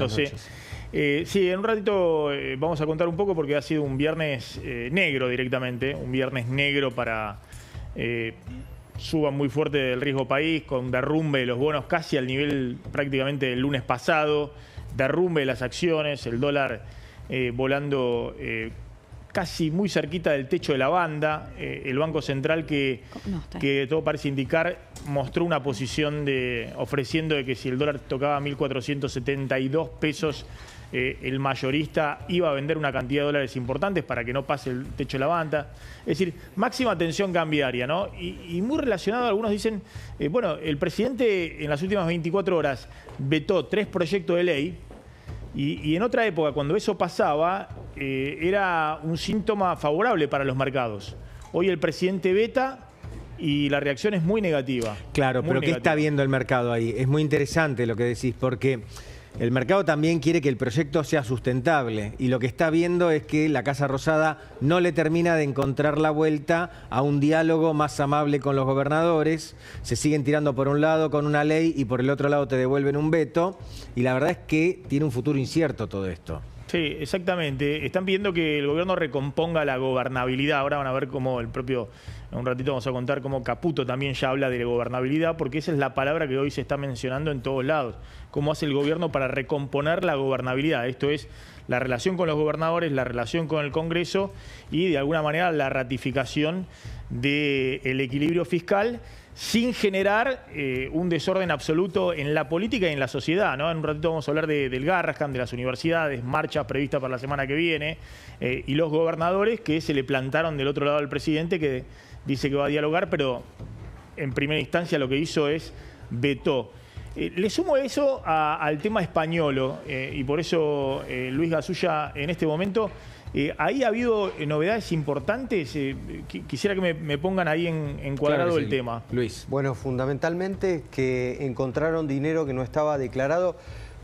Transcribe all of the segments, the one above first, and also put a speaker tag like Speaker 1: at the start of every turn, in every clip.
Speaker 1: reportándose. Sí, en un ratito vamos a contar un poco porque ha sido un viernes negro directamente, un viernes negro para suba muy fuerte del riesgo país, con derrumbe de los bonos casi al nivel prácticamente del lunes pasado, derrumbe de las acciones, el dólar volando casi muy cerquita del techo de la banda. El Banco Central que todo parece indicar mostró una posición ofreciendo de que si el dólar tocaba 1.472 pesos, el mayorista iba a vender una cantidad de dólares importantes para que no pase el techo de la banda. Es decir, máxima tensión cambiaria, ¿no? Y muy relacionado, algunos dicen, bueno, el presidente en las últimas 24 horas vetó 3 proyectos de ley y en otra época, cuando eso pasaba, era un síntoma favorable para los mercados. Hoy el presidente veta y la reacción es muy negativa.
Speaker 2: Claro, pero ¿qué está viendo el mercado ahí? Es muy interesante lo que decís, porque el mercado también quiere que el proyecto sea sustentable y lo que está viendo es que la Casa Rosada no le termina de encontrar la vuelta a un diálogo más amable con los gobernadores. Se siguen tirando por un lado con una ley y por el otro lado te devuelven un veto y la verdad es que tiene un futuro incierto todo esto.
Speaker 1: Sí, exactamente. Están pidiendo que el gobierno recomponga la gobernabilidad. Ahora van a ver cómo en un ratito vamos a contar cómo Caputo también ya habla de la gobernabilidad, porque esa es la palabra que hoy se está mencionando en todos lados. Cómo hace el gobierno para recomponer la gobernabilidad. Esto es la relación con los gobernadores, la relación con el Congreso y de alguna manera la ratificación del equilibrio fiscal, sin generar un desorden absoluto en la política y en la sociedad, ¿no? En un ratito vamos a hablar del Garrahan, de las universidades, marchas previstas para la semana que viene, y los gobernadores que se le plantaron del otro lado al presidente, que dice que va a dialogar, pero en primera instancia lo que hizo es vetó. Le sumo eso al tema españolo, y por eso Luis Gasulla en este momento... ahí ha habido novedades importantes. Quisiera que me pongan ahí en cuadrado el tema.
Speaker 3: Luis. Bueno, fundamentalmente que encontraron dinero que no estaba declarado,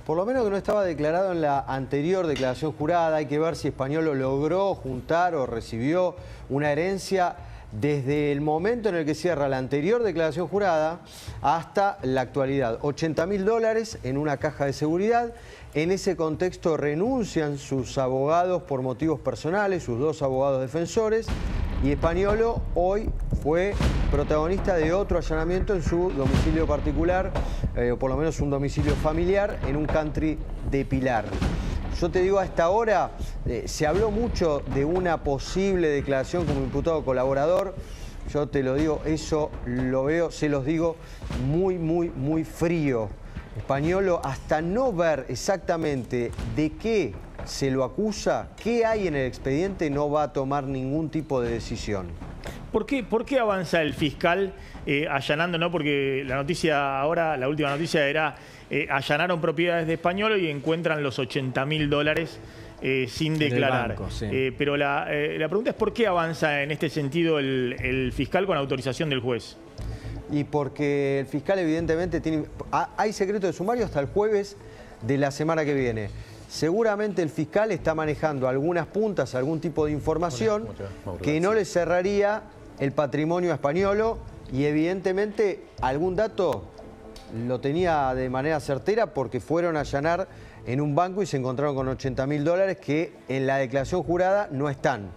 Speaker 3: por lo menos que no estaba declarado en la anterior declaración jurada. Hay que ver si Españolo logró juntar o recibió una herencia desde el momento en el que cierra la anterior declaración jurada hasta la actualidad. $80.000 en una caja de seguridad. En ese contexto renuncian sus abogados por motivos personales, sus 2 abogados defensores, y Españolo hoy fue protagonista de otro allanamiento en su domicilio particular, o por lo menos un domicilio familiar, en un country de Pilar. Yo te digo, a esta hora se habló mucho de una posible declaración como imputado colaborador. Yo te lo digo, eso lo veo, se los digo, muy frío. Españolo, hasta no ver exactamente de qué se lo acusa, qué hay en el expediente, no va a tomar ningún tipo de decisión.
Speaker 1: ¿Por qué avanza el fiscal allanando? ¿No? Porque la noticia ahora, la última noticia era allanaron propiedades de Españolo y encuentran los $80.000 sin declarar.
Speaker 2: Banco, sí.
Speaker 1: Pero la pregunta es ¿por qué avanza en este sentido el fiscal con autorización del juez?
Speaker 3: Y porque el fiscal evidentemente hay secreto de sumario hasta el jueves de la semana que viene. Seguramente el fiscal está manejando algunas puntas, algún tipo de información que no le cerraría el patrimonio a Españolo y evidentemente algún dato lo tenía de manera certera porque fueron a allanar en un banco y se encontraron con $80.000 que en la declaración jurada no están.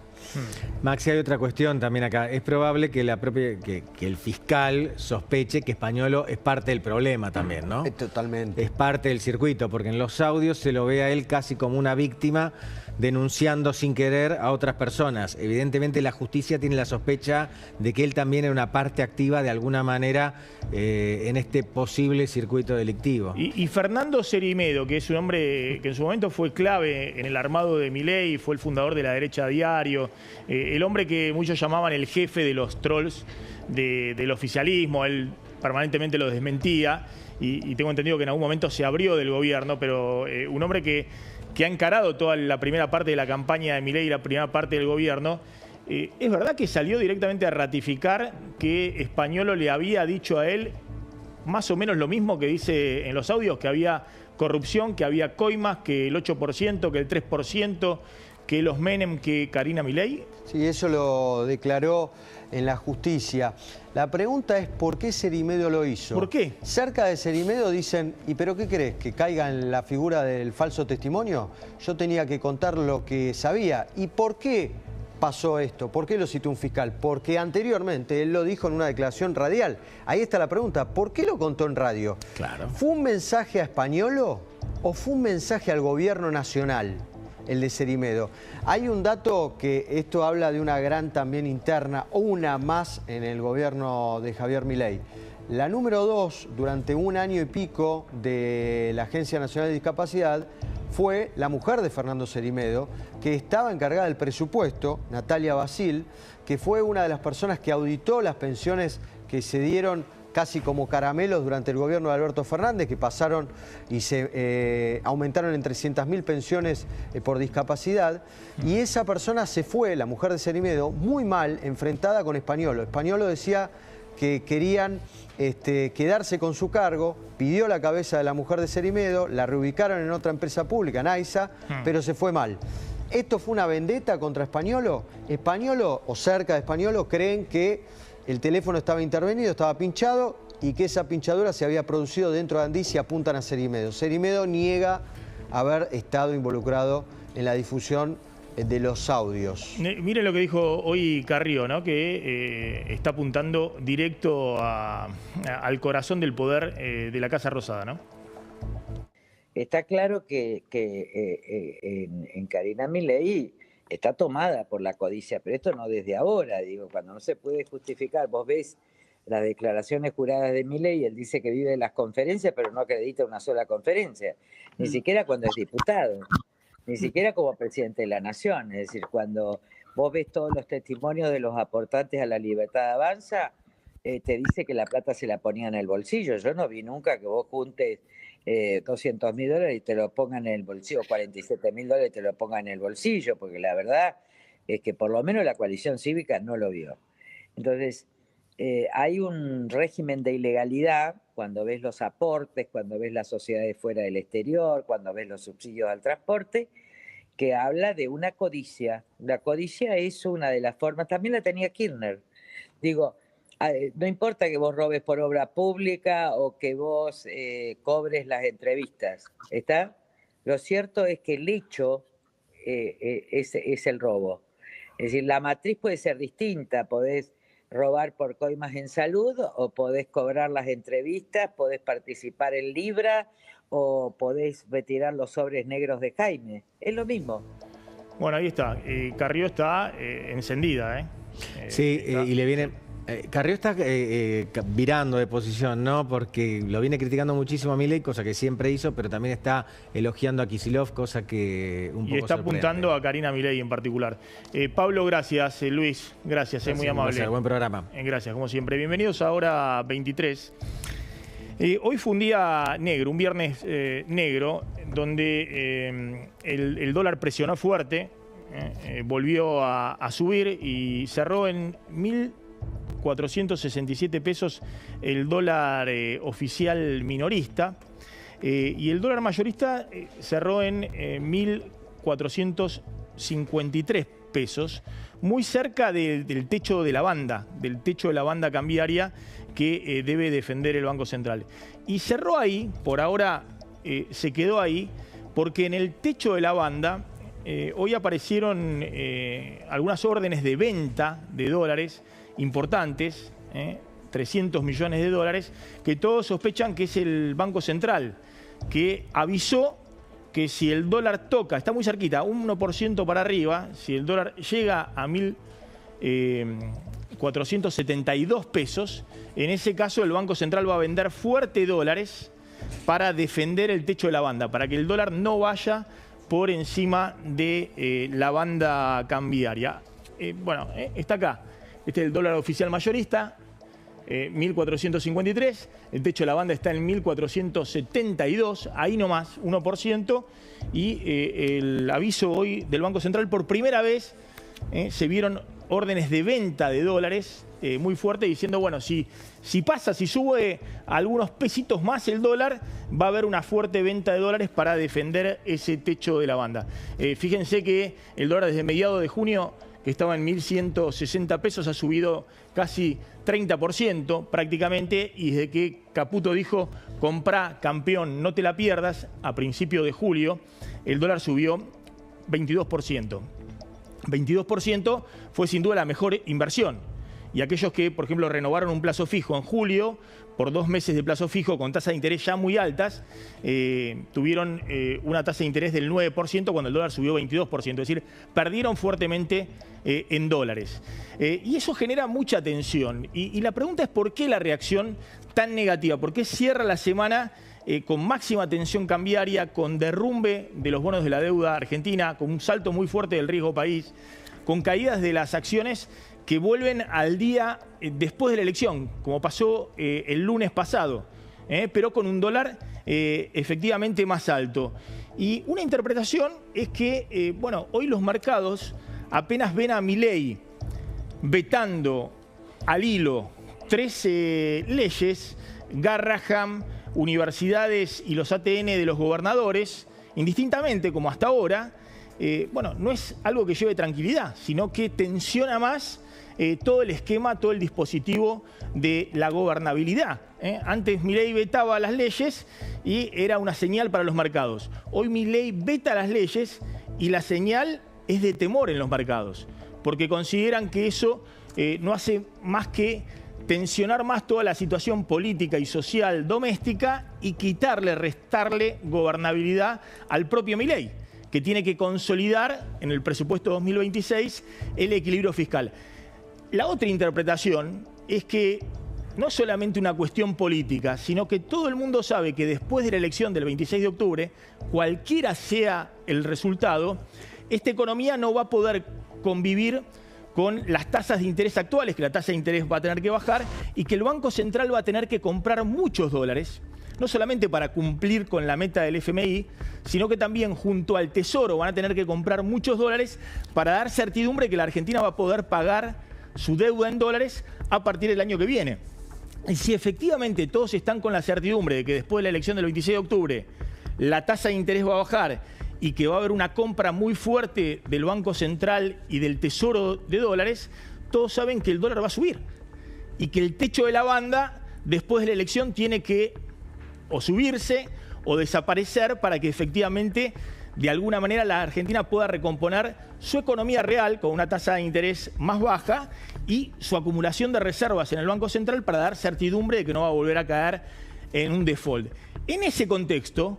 Speaker 2: Maxi, hay otra cuestión también acá. Es probable que que el fiscal sospeche que Españolo es parte del problema también, ¿no?
Speaker 3: Totalmente.
Speaker 2: Es parte del circuito, porque en los audios se lo ve a él casi como una víctima denunciando sin querer a otras personas. Evidentemente la justicia tiene la sospecha de que él también era una parte activa de alguna manera en este posible circuito delictivo.
Speaker 1: Y Fernando Cerimedo, que es un hombre que en su momento fue clave en el armado de Milei, fue el fundador de La Derecha Diario, el hombre que muchos llamaban el jefe de los trolls del oficialismo, él permanentemente lo desmentía y tengo entendido que en algún momento se abrió del gobierno, pero un hombre que ha encarado toda la primera parte de la campaña de Milei y la primera parte del gobierno. ¿Es verdad que salió directamente a ratificar que Españolo le había dicho a él más o menos lo mismo que dice en los audios, que había corrupción, que había coimas, que el 8%, que el 3%, que los Menem, que Karina Milei?
Speaker 3: Sí, eso lo declaró en la justicia. La pregunta es ¿por qué Cerimedo lo hizo?
Speaker 1: ¿Por qué?
Speaker 3: Cerca de Cerimedo dicen, ¿y pero qué crees? ¿Que caiga en la figura del falso testimonio? Yo tenía que contar lo que sabía. ¿Y por qué pasó esto? ¿Por qué lo citó un fiscal? Porque anteriormente él lo dijo en una declaración radial. Ahí está la pregunta, ¿por qué lo contó en radio?
Speaker 1: Claro.
Speaker 3: ¿Fue un mensaje a Españolo o fue un mensaje al gobierno nacional, el de Cerimedo? Hay un dato que esto habla de una gran también interna, o una más en el gobierno de Javier Milei. La número 2, durante un año y pico de la Agencia Nacional de Discapacidad, fue la mujer de Fernando Cerimedo, que estaba encargada del presupuesto, Natalia Basil, que fue una de las personas que auditó las pensiones que se dieron casi como caramelos durante el gobierno de Alberto Fernández, que pasaron y se aumentaron en 300.000 pensiones por discapacidad. Y esa persona se fue, la mujer de Cerimedo, muy mal, enfrentada con Españolo. Españolo decía que querían quedarse con su cargo, pidió la cabeza de la mujer de Cerimedo, la reubicaron en otra empresa pública, en AISA, pero se fue mal. ¿Esto fue una vendetta contra Españolo? Españolo, o cerca de Españolo, creen que el teléfono estaba intervenido, estaba pinchado y que esa pinchadura se había producido dentro de Andí y apuntan a Cerimedo. Cerimedo niega haber estado involucrado en la difusión de los audios.
Speaker 1: Miren lo que dijo hoy Carrió, ¿no? Que está apuntando directo al corazón del poder de la Casa Rosada, ¿no?
Speaker 4: Está claro que en Karina Milei está tomada por la codicia, pero esto no desde ahora, digo, cuando no se puede justificar. Vos ves las declaraciones juradas de Milei, él dice que vive de las conferencias, pero no acredita una sola conferencia, ni siquiera cuando es diputado, ni siquiera como presidente de la Nación. Es decir, cuando vos ves todos los testimonios de los aportantes a la Libertad Avanza, te dice que la plata se la ponía en el bolsillo. Yo no vi nunca que vos juntes $200.000 y te lo pongan en el bolsillo, $47.000 y te lo pongan en el bolsillo, porque la verdad es que por lo menos la coalición cívica no lo vio. Entonces, hay un régimen de ilegalidad cuando ves los aportes, cuando ves las sociedades fuera del exterior, cuando ves los subsidios al transporte, que habla de una codicia. La codicia es una de las formas, también la tenía Kirchner. Digo, no importa que vos robes por obra pública o que vos cobres las entrevistas, ¿está? Lo cierto es que el hecho es el robo. Es decir, la matriz puede ser distinta, podés robar por coimas en salud o podés cobrar las entrevistas, podés participar en Libra o podés retirar los sobres negros de Jaime. Es lo mismo.
Speaker 1: Bueno, ahí está. Carrió está encendida, ¿eh?
Speaker 2: Sí, y le viene... Carrió está virando de posición, ¿no? Porque lo viene criticando muchísimo a Milei, cosa que siempre hizo, pero también está elogiando a Kicillof, cosa que un poco
Speaker 1: y está
Speaker 2: sorprende.
Speaker 1: apuntando a Karina Milei en particular. Pablo, gracias. Gracias, Luis, muy amable.
Speaker 2: Gracias, buen programa.
Speaker 1: Gracias, como siempre. Bienvenidos a Hora 23. Hoy fue un día negro, un viernes negro, donde el dólar presionó fuerte, volvió a subir y cerró en 1.467 pesos el dólar oficial minorista, y el dólar mayorista cerró en 1.453 pesos, muy cerca del techo de la banda, cambiaria que debe defender el Banco Central. Y cerró ahí, por ahora se quedó ahí, porque en el techo de la banda hoy aparecieron algunas órdenes de venta de dólares importantes, 300 millones de dólares, que todos sospechan que es el Banco Central, que avisó que si el dólar toca, está muy cerquita, 1% para arriba, si el dólar llega a 1.472 pesos, en ese caso el Banco Central va a vender fuerte dólares para defender el techo de la banda, para que el dólar no vaya por encima de la banda cambiaria. Bueno, está acá. Este es el dólar oficial mayorista, 1.453. El techo de la banda está en 1.472, ahí nomás, 1%. Y el aviso hoy del Banco Central, por primera vez se vieron órdenes de venta de dólares muy fuertes, diciendo, bueno, si pasa, si sube algunos pesitos más el dólar, va a haber una fuerte venta de dólares para defender ese techo de la banda. Fíjense que el dólar desde mediados de junio, que estaba en 1.160 pesos, ha subido casi 30% prácticamente, y desde que Caputo dijo, comprá, campeón, no te la pierdas, a principios de julio, el dólar subió 22%. 22% fue sin duda la mejor inversión. Y aquellos que, por ejemplo, renovaron un plazo fijo en julio, por 2 meses de plazo fijo con tasas de interés ya muy altas, tuvieron una tasa de interés del 9% cuando el dólar subió 22%. Es decir, perdieron fuertemente en dólares. Y eso genera mucha tensión. Y la pregunta es ¿por qué la reacción tan negativa? ¿Por qué cierra la semana con máxima tensión cambiaria, con derrumbe de los bonos de la deuda argentina, con un salto muy fuerte del riesgo país, con caídas de las acciones que vuelven al día después de la elección, como pasó el lunes pasado, pero con un dólar efectivamente más alto? Y una interpretación es que, bueno, hoy los mercados apenas ven a Milei vetando al hilo 13 leyes, Garrahan, universidades y los ATN de los gobernadores, indistintamente como hasta ahora, bueno, no es algo que lleve tranquilidad, sino que tensiona más todo el esquema, todo el dispositivo de la gobernabilidad. Antes Milei vetaba las leyes y era una señal para los mercados. Hoy Milei veta las leyes y la señal es de temor en los mercados, porque consideran que eso no hace más que tensionar más toda la situación política y social doméstica y quitarle, restarle gobernabilidad al propio Milei, que tiene que consolidar en el presupuesto 2026 el equilibrio fiscal. La otra interpretación es que no es solamente una cuestión política, sino que todo el mundo sabe que después de la elección del 26 de octubre, cualquiera sea el resultado, esta economía no va a poder convivir con las tasas de interés actuales, que la tasa de interés va a tener que bajar y que el Banco Central va a tener que comprar muchos dólares, no solamente para cumplir con la meta del FMI, sino que también junto al Tesoro van a tener que comprar muchos dólares para dar certidumbre que la Argentina va a poder pagar su deuda en dólares a partir del año que viene. Y si efectivamente todos están con la certidumbre de que después de la elección del 26 de octubre la tasa de interés va a bajar y que va a haber una compra muy fuerte del Banco Central y del Tesoro de dólares, todos saben que el dólar va a subir y que el techo de la banda después de la elección tiene que o subirse o desaparecer para que efectivamente de alguna manera la Argentina pueda recomponer su economía real con una tasa de interés más baja y su acumulación de reservas en el Banco Central para dar certidumbre de que no va a volver a caer en un default. En ese contexto,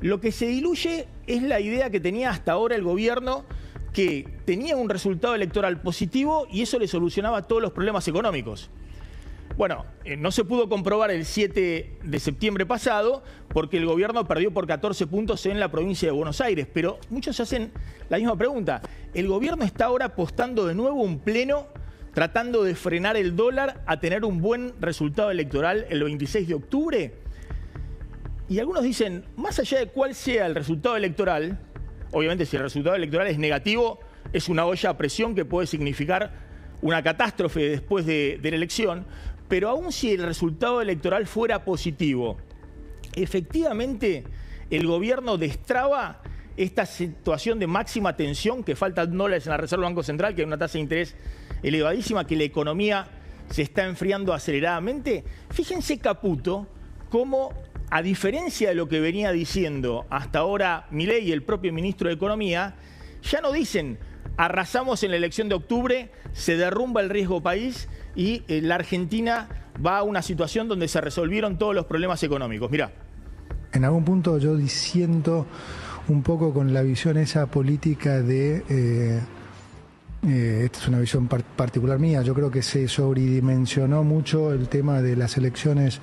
Speaker 1: lo que se diluye es la idea que tenía hasta ahora el gobierno, que tenía un resultado electoral positivo y eso le solucionaba todos los problemas económicos. Bueno, no se pudo comprobar el 7 de septiembre pasado porque el gobierno perdió por 14 puntos en la provincia de Buenos Aires, pero muchos hacen la misma pregunta. ¿El gobierno está ahora apostando de nuevo un pleno, tratando de frenar el dólar a tener un buen resultado electoral el 26 de octubre? Y algunos dicen, más allá de cuál sea el resultado electoral, obviamente si el resultado electoral es negativo, es una olla a presión que puede significar una catástrofe después de la elección, pero aún si el resultado electoral fuera positivo, efectivamente el gobierno destraba esta situación de máxima tensión, que faltan dólares en la Reserva del Banco Central, que hay una tasa de interés elevadísima, que la economía se está enfriando aceleradamente. Fíjense Caputo cómo, a diferencia de lo que venía diciendo hasta ahora Milei y el propio ministro de Economía, ya no dicen arrasamos en la elección de octubre, se derrumba el riesgo país y la Argentina va a una situación donde se resolvieron todos los problemas económicos. Mirá.
Speaker 5: En algún punto yo disiento un poco con la visión esa política de... esta es una visión particular mía. Yo creo que se sobredimensionó mucho el tema de las elecciones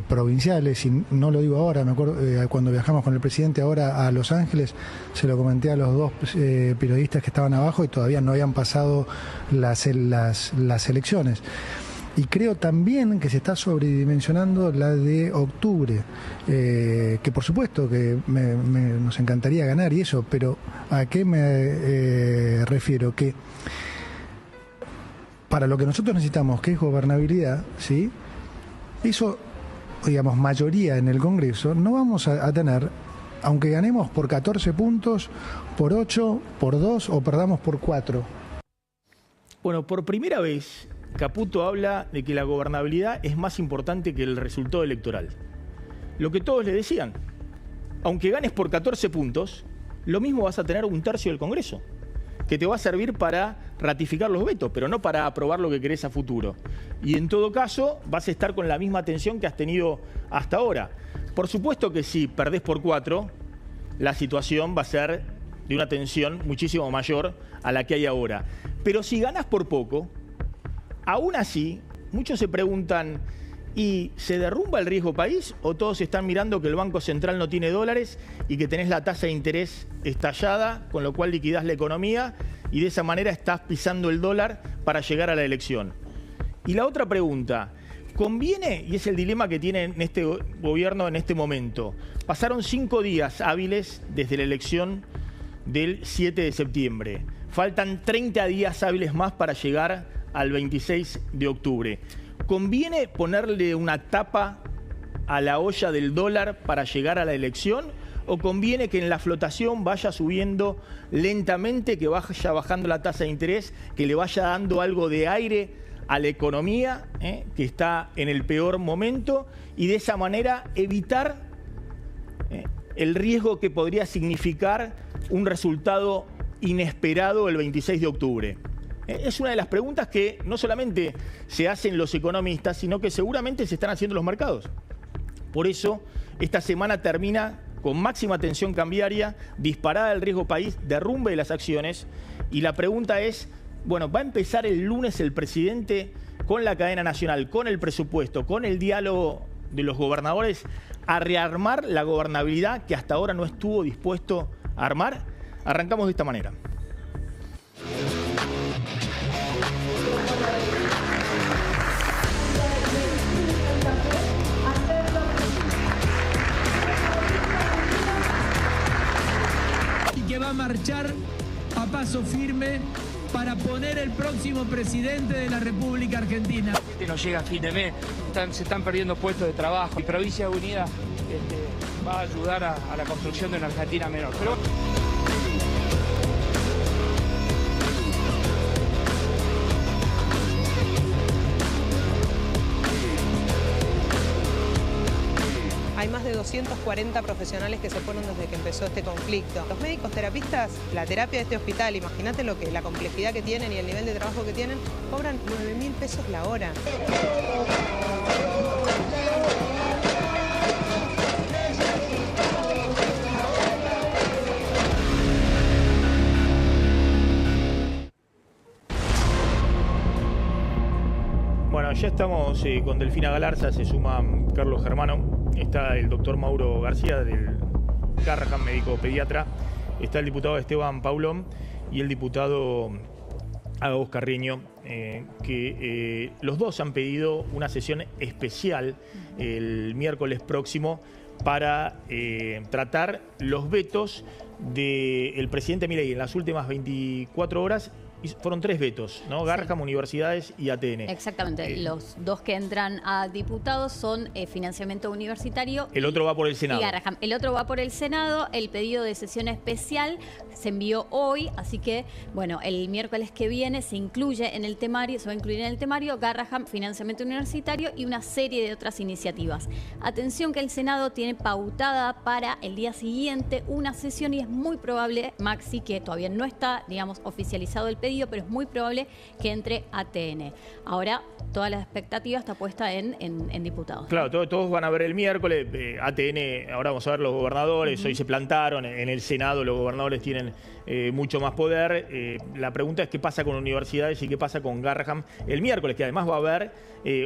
Speaker 5: provinciales, y no lo digo ahora, me acuerdo cuando viajamos con el presidente ahora a Los Ángeles, se lo comenté a los dos periodistas que estaban abajo y todavía no habían pasado las elecciones. Y creo también que se está sobredimensionando la de octubre, que por supuesto que nos encantaría ganar y eso, pero ¿a qué me refiero? Que para lo que nosotros necesitamos, que es gobernabilidad, ¿sí? Eso, digamos, mayoría en el Congreso, no vamos a tener, aunque ganemos por 14 puntos, por 8, por 2 o perdamos por 4.
Speaker 1: Bueno, por primera vez, Caputo habla de que la gobernabilidad es más importante que el resultado electoral. Lo que todos le decían, aunque ganes por 14 puntos, lo mismo vas a tener un tercio del Congreso, que te va a servir para ratificar los vetos, pero no para aprobar lo que querés a futuro. Y en todo caso, vas a estar con la misma tensión que has tenido hasta ahora. Por supuesto que si perdés por 4, la situación va a ser de una tensión muchísimo mayor a la que hay ahora. Pero si ganás por poco, aún así, muchos se preguntan, ¿y se derrumba el riesgo país o todos están mirando que el Banco Central no tiene dólares y que tenés la tasa de interés estallada, con lo cual liquidás la economía y de esa manera estás pisando el dólar para llegar a la elección? Y la otra pregunta, ¿conviene, y es el dilema que tiene en este gobierno en este momento, pasaron 5 días hábiles desde la elección del 7 de septiembre, faltan 30 días hábiles más para llegar al 26 de octubre. ¿Conviene ponerle una tapa a la olla del dólar para llegar a la elección? ¿O conviene que en la flotación vaya subiendo lentamente, que vaya bajando la tasa de interés, que le vaya dando algo de aire a la economía, que está en el peor momento, y de esa manera evitar el riesgo que podría significar un resultado inesperado el 26 de octubre? Es una de las preguntas que no solamente se hacen los economistas, sino que seguramente se están haciendo los mercados. Por eso, esta semana termina con máxima tensión cambiaria, disparada del riesgo país, derrumbe de las acciones. Y la pregunta es, bueno, ¿va a empezar el lunes el presidente con la cadena nacional, con el presupuesto, con el diálogo de los gobernadores, a rearmar la gobernabilidad que hasta ahora no estuvo dispuesto a armar? Arrancamos de esta manera.
Speaker 6: Que va a marchar a paso firme para poner el próximo presidente de la República Argentina.
Speaker 7: No llega a fin de mes, se están perdiendo puestos de trabajo. Y Provincia Unida va a ayudar a la construcción de una Argentina menor. Pero...
Speaker 8: Hay más de 240 profesionales que se fueron desde que empezó este conflicto. Los médicos terapistas, la terapia de este hospital, imagínate la complejidad que tienen y el nivel de trabajo que tienen, cobran 9.000 pesos la hora.
Speaker 1: Bueno, ya estamos con Delfina Galarza, se suma Carlos Germano. Está el doctor Mauro García del Garrahan, médico pediatra. Está el diputado Esteban Paulón y el diputado Agos Carreño, que los dos han pedido una sesión especial el miércoles próximo para tratar los vetos del presidente Milei en las últimas 24 horas. Fueron 3 vetos, ¿no? Garrahan, sí. Universidades y ATN.
Speaker 9: Exactamente. Los dos que entran a diputados son financiamiento universitario.
Speaker 1: El otro va por el Senado.
Speaker 9: Y Garrahan. El otro va por el Senado. El pedido de sesión especial se envió hoy, así que, bueno, el miércoles que viene se incluye en el temario, se va a incluir en el temario Garrahan, financiamiento universitario y una serie de otras iniciativas. Atención que el Senado tiene pautada para el día siguiente una sesión y es muy probable, Maxi, que todavía no está, digamos, oficializado el pedido, pero es muy probable que entre ATN. Ahora, toda la expectativa está puesta en diputados. Claro,
Speaker 1: todos van a ver el miércoles. ATN, ahora vamos a ver los gobernadores. Hoy se plantaron. En el Senado los gobernadores tienen mucho más poder. La pregunta es qué pasa con universidades y qué pasa con Garrahan el miércoles, que además va a haber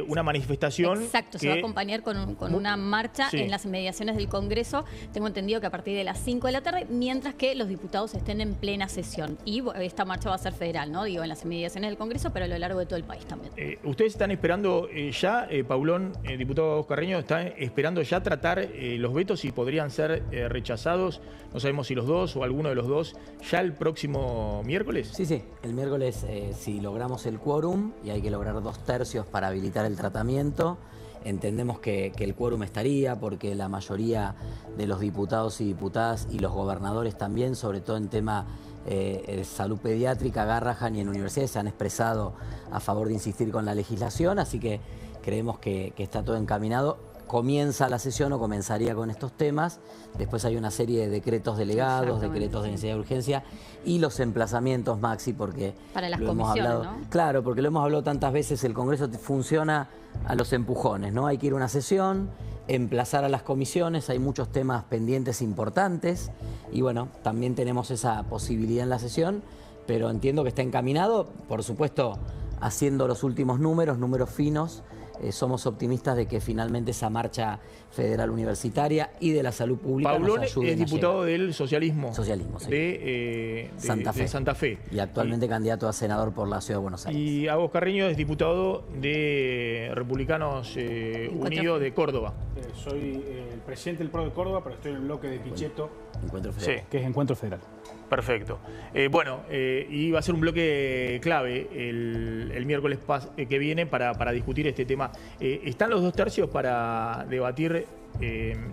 Speaker 1: una manifestación.
Speaker 9: Exacto, se va a acompañar con una marcha en las inmediaciones del Congreso. Tengo entendido que a partir de las 5 de la tarde, mientras que los diputados estén en plena sesión. Y esta marcha va a ser federal. federal, ¿no? Digo, en las inmediaciones del Congreso, pero a lo largo de todo el país también.
Speaker 1: Ustedes están esperando ya, Paulón, diputado Carreño, están esperando ya tratar los vetos y podrían ser rechazados, no sabemos si los dos o alguno de los dos, ya el próximo miércoles.
Speaker 10: Sí, el miércoles si logramos el quórum, y hay que lograr 2/3 para habilitar el tratamiento, entendemos que el quórum estaría, porque la mayoría de los diputados y diputadas y los gobernadores también, sobre todo en tema de salud pediátrica, Garrahan y en universidades, se han expresado a favor de insistir con la legislación, así que creemos que está todo encaminado. Comienza la sesión o comenzaría con estos temas, después hay una serie de decretos delegados, decretos de necesidad de urgencia y los emplazamientos, Maxi, porque
Speaker 9: para las
Speaker 10: lo hemos
Speaker 9: comisiones,
Speaker 10: hablado,
Speaker 9: ¿no?
Speaker 10: Claro, porque lo hemos hablado tantas veces, el Congreso funciona a los empujones, ¿no? Hay que ir a una sesión, emplazar a las comisiones, hay muchos temas pendientes importantes y bueno, también tenemos esa posibilidad en la sesión, pero entiendo que está encaminado, por supuesto, haciendo los últimos números finos. Somos optimistas de que finalmente esa marcha federal universitaria y de la salud pública
Speaker 1: Paulón
Speaker 10: nos ayuden
Speaker 1: es diputado del socialismo.
Speaker 10: Socialismo, sí.
Speaker 1: De Santa Fe.
Speaker 10: Y actualmente candidato a senador por la Ciudad de Buenos Aires.
Speaker 1: Y Agos Carreño es diputado de Republicanos Unidos de Córdoba.
Speaker 11: Soy el presidente del PRO de Córdoba, pero estoy en el bloque de Pichetto,
Speaker 10: Encuentro Federal.
Speaker 1: Sí.
Speaker 11: que es Encuentro Federal.
Speaker 1: Perfecto. Y va a ser un bloque clave el miércoles que viene para discutir este tema. ¿Están los 2/3 para debatir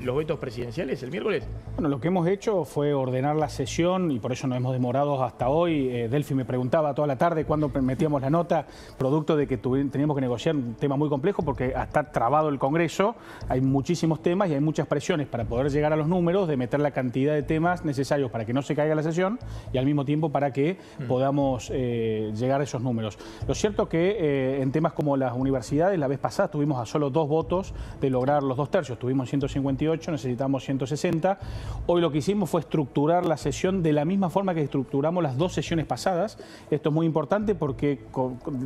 Speaker 1: los vetos presidenciales el miércoles?
Speaker 11: Bueno, lo que hemos hecho fue ordenar la sesión y por eso nos hemos demorado hasta hoy. Delphi me preguntaba toda la tarde cuándo metíamos la nota, producto de que teníamos que negociar un tema muy complejo porque está trabado el Congreso, hay muchísimos temas y hay muchas presiones para poder llegar a los números, de meter la cantidad de temas necesarios para que no se caiga la sesión y al mismo tiempo para que podamos llegar a esos números. Lo cierto que en temas como las universidades, la vez pasada tuvimos a solo 2 votos de lograr los 2/3, tuvimos 158, necesitamos 160. Hoy lo que hicimos fue estructurar la sesión de la misma forma que estructuramos las 2 sesiones pasadas. Esto es muy importante porque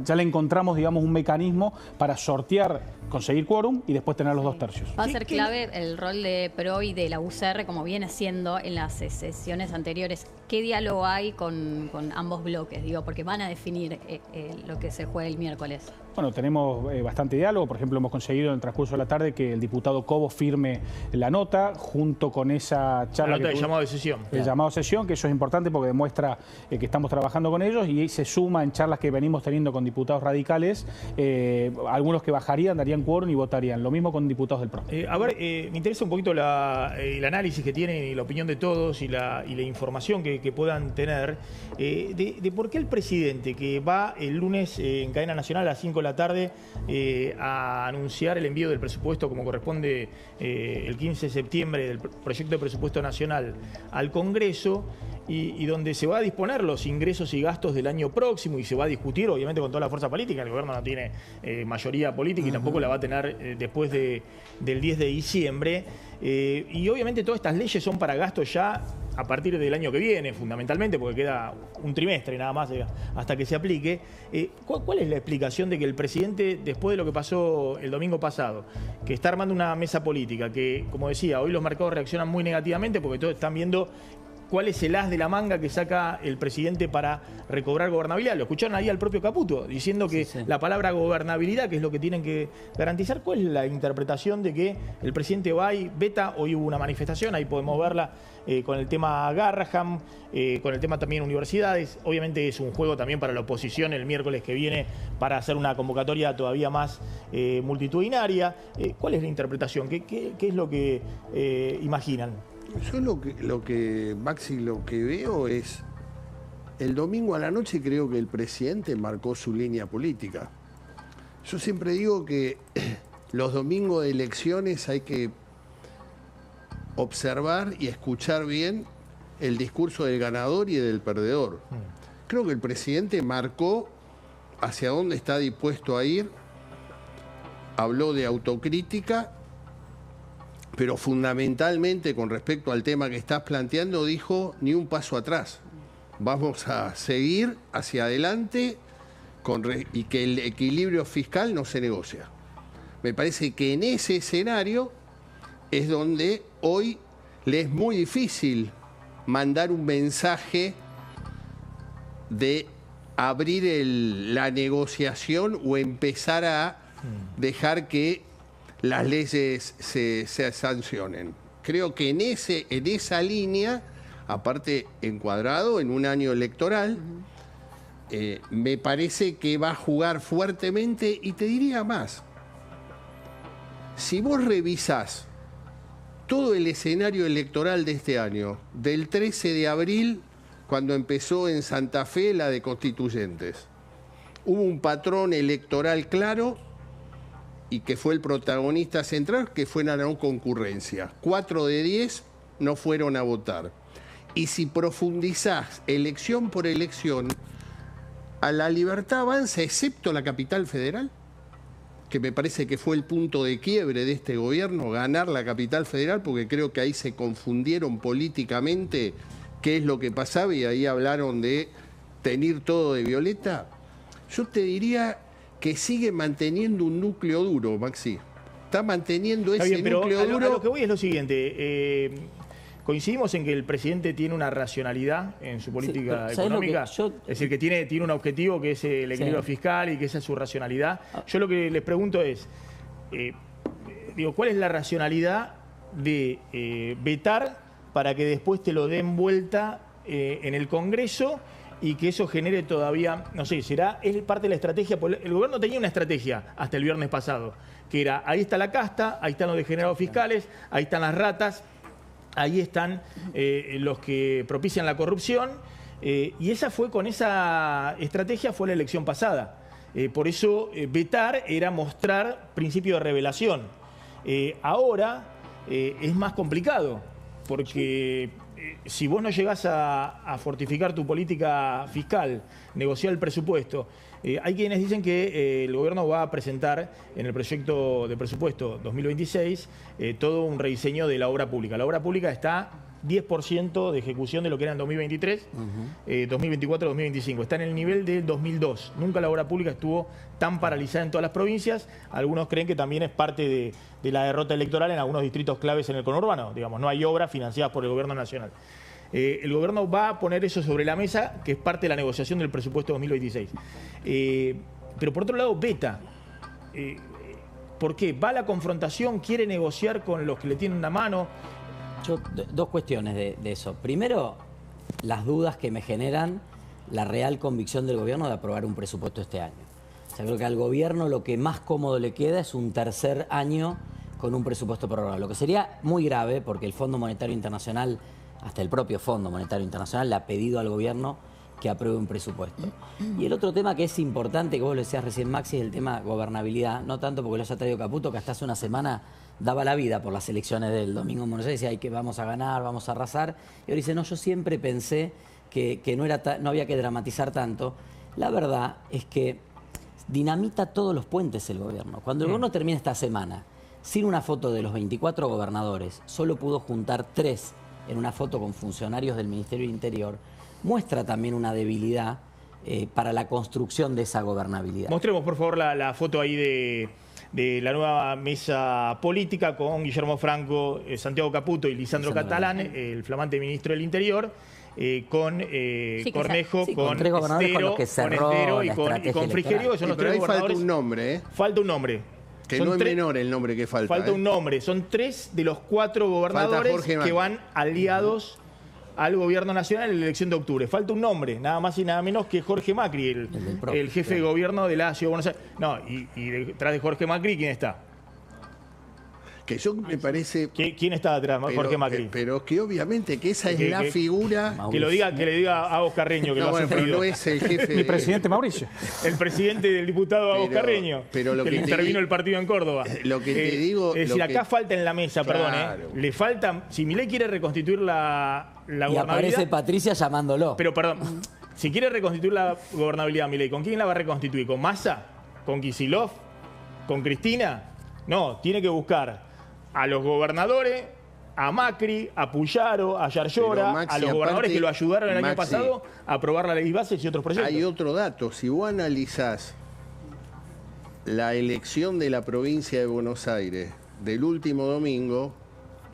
Speaker 11: ya le encontramos, digamos, un mecanismo para sortear, conseguir quórum y después tener los 2/3.
Speaker 9: Va a ser clave el rol de PRO y de la UCR, como viene siendo en las sesiones anteriores. ¿Qué diálogo hay con ambos bloques? Digo, porque van a definir lo que se juegue el miércoles.
Speaker 11: Bueno, tenemos bastante diálogo. Por ejemplo, hemos conseguido en el transcurso de la tarde que el diputado Cobo firme la nota junto con esa charla.
Speaker 1: La nota de llamado de sesión.
Speaker 11: El llamado de sesión, que eso es importante porque demuestra que estamos trabajando con ellos y se suma en charlas que venimos teniendo con diputados radicales, algunos que bajarían, darían quórum y votarían. Lo mismo con diputados del PRO.
Speaker 1: Me interesa un poquito el análisis que tienen y la opinión de todos y la información que puedan tener de por qué el presidente, que va el lunes en cadena nacional a las 5 de la tarde a anunciar el envío del presupuesto como corresponde el 15 de septiembre del proyecto de presupuesto nacional al Congreso y donde se va a disponer los ingresos y gastos del año próximo y se va a discutir obviamente con toda la fuerza política. El gobierno no tiene mayoría política y tampoco la va a tener después del 10 de diciembre y obviamente todas estas leyes son para gastos ya a partir del año que viene, fundamentalmente, porque queda un trimestre nada más hasta que se aplique. ¿Cuál es la explicación de que el presidente, después de lo que pasó el domingo pasado, que está armando una mesa política, que, como decía, hoy los mercados reaccionan muy negativamente porque todos están viendo cuál es el as de la manga que saca el presidente para recobrar gobernabilidad? Lo escucharon ahí al propio Caputo, diciendo que la palabra gobernabilidad, que es lo que tienen que garantizar. ¿Cuál es la interpretación de que el presidente va y veta? Hoy hubo una manifestación, ahí podemos verla con el tema Garrahan, con el tema también universidades. Obviamente es un juego también para la oposición el miércoles que viene para hacer una convocatoria todavía más multitudinaria. ¿Cuál es la interpretación? ¿Qué es lo que imaginan?
Speaker 12: Yo Maxi, lo que veo es, el domingo a la noche creo que el presidente marcó su línea política. Yo siempre digo que los domingos de elecciones hay que observar y escuchar bien el discurso del ganador y del perdedor. Creo que el presidente marcó hacia dónde está dispuesto a ir, habló de autocrítica, pero fundamentalmente con respecto al tema que estás planteando dijo ni un paso atrás. Vamos a seguir hacia adelante y que el equilibrio fiscal no se negocia. Me parece que en ese escenario es donde hoy le es muy difícil mandar un mensaje de abrir la negociación o empezar a dejar que las leyes se sancionen. Creo que en esa línea, aparte encuadrado en un año electoral, me parece que va a jugar fuertemente, y te diría más. Si vos revisás todo el escenario electoral de este año, del 13 de abril, cuando empezó en Santa Fe la de constituyentes, hubo un patrón electoral claro y que fue el protagonista central, que fue la no concurrencia. 4 de 10 no fueron a votar. Y si profundizás elección por elección, a la libertad avanza, excepto la capital federal, que me parece que fue el punto de quiebre de este gobierno, ganar la capital federal, porque creo que ahí se confundieron políticamente qué es lo que pasaba y ahí hablaron de teñir todo de violeta. Yo te diría que sigue manteniendo un núcleo duro, Maxi. Está manteniendo ese núcleo duro.
Speaker 1: A lo que voy es lo siguiente. Coincidimos en que el presidente tiene una racionalidad en su política económica. Es decir, que tiene un objetivo que es el equilibrio fiscal y que esa es su racionalidad. Yo lo que les pregunto es, ¿cuál es la racionalidad de vetar para que después te lo den vuelta en el Congreso y que eso genere todavía, no sé, es parte de la estrategia? El gobierno tenía una estrategia hasta el viernes pasado, que era, ahí está la casta, ahí están los degenerados fiscales, ahí están las ratas, ahí están los que propician la corrupción, y con esa estrategia fue la elección pasada. Por eso vetar era mostrar principio de revelación. Ahora es más complicado, porque si vos no llegás a fortificar tu política fiscal, negociar el presupuesto, hay quienes dicen que el gobierno va a presentar en el proyecto de presupuesto 2026 todo un rediseño de la obra pública. La obra pública está 10% de ejecución de lo que era en 2023, 2024, 2025. Está en el nivel del 2002. Nunca la obra pública estuvo tan paralizada en todas las provincias. Algunos creen que también es parte de la derrota electoral en algunos distritos claves en el conurbano. Digamos, no hay obras financiadas por el gobierno nacional. El gobierno va a poner eso sobre la mesa, que es parte de la negociación del presupuesto 2026. Pero por otro lado, veta. ¿Por qué? Va a la confrontación, quiere negociar con los que le tienen una mano.
Speaker 10: Dos cuestiones de eso. Primero, las dudas que me generan la real convicción del gobierno de aprobar un presupuesto este año. O sea, creo que al gobierno lo que más cómodo le queda es un tercer año con un presupuesto prorrogado. Lo que sería muy grave, porque el Fondo Monetario Internacional, hasta el propio Fondo Monetario Internacional, le ha pedido al gobierno que apruebe un presupuesto. Y el otro tema que es importante, que vos lo decías recién, Maxi, es el tema gobernabilidad. No tanto porque lo haya traído Caputo, que hasta hace una semana daba la vida por las elecciones del domingo en Buenos Aires, decía que vamos a ganar, vamos a arrasar. Y ahora dice, no, yo siempre pensé que no había que dramatizar tanto. La verdad es que dinamita todos los puentes el gobierno. Cuando el gobierno termina esta semana sin una foto de los 24 gobernadores, solo pudo juntar 3 en una foto con funcionarios del Ministerio del Interior, muestra también una debilidad para la construcción de esa gobernabilidad.
Speaker 1: Mostremos, por favor, la foto ahí de la nueva mesa política con Guillermo Franco, Santiago Caputo y Lisandro Catalán, el flamante ministro del Interior, con Cornejo, con Estero y con Frigerio, que son los 3 gobernadores.
Speaker 12: Falta un nombre,
Speaker 1: Falta un nombre.
Speaker 12: Que no es menor el nombre que falta.
Speaker 1: Falta un nombre. Son 3 de los 4 gobernadores que van aliados al gobierno nacional en la elección de octubre. Falta un nombre, nada más y nada menos que Jorge Macri, el jefe de gobierno de la Ciudad de Buenos Aires. No, y detrás de Jorge Macri, ¿quién está?
Speaker 12: Que yo me parece...
Speaker 1: ¿Quién está detrás? Jorge Macri.
Speaker 12: Pero que obviamente que esa es la figura...
Speaker 1: Que le diga a Agos Carreño, que lo ha sufrido.
Speaker 12: No es el jefe...
Speaker 11: Mi presidente Mauricio.
Speaker 1: El presidente del diputado Agos Carreño,
Speaker 12: pero
Speaker 1: que le intervino el partido en Córdoba.
Speaker 12: Lo que te digo...
Speaker 1: Es decir, acá falta en la mesa, claro. Le falta... Si Milei quiere reconstituir la gobernabilidad...
Speaker 10: Y aparece Patricia llamándolo.
Speaker 1: Pero perdón, si quiere reconstituir la gobernabilidad Milei, ¿con quién la va a reconstituir? ¿Con Massa? ¿Con Kicillof? ¿Con Cristina? No, tiene que buscar a los gobernadores, a Macri, a Puyaro, a Yarlora, Maxi, a los gobernadores que lo ayudaron el año pasado a aprobar la ley bases y otros proyectos.
Speaker 12: Hay otro dato. Si vos analizás la elección de la provincia de Buenos Aires del último domingo,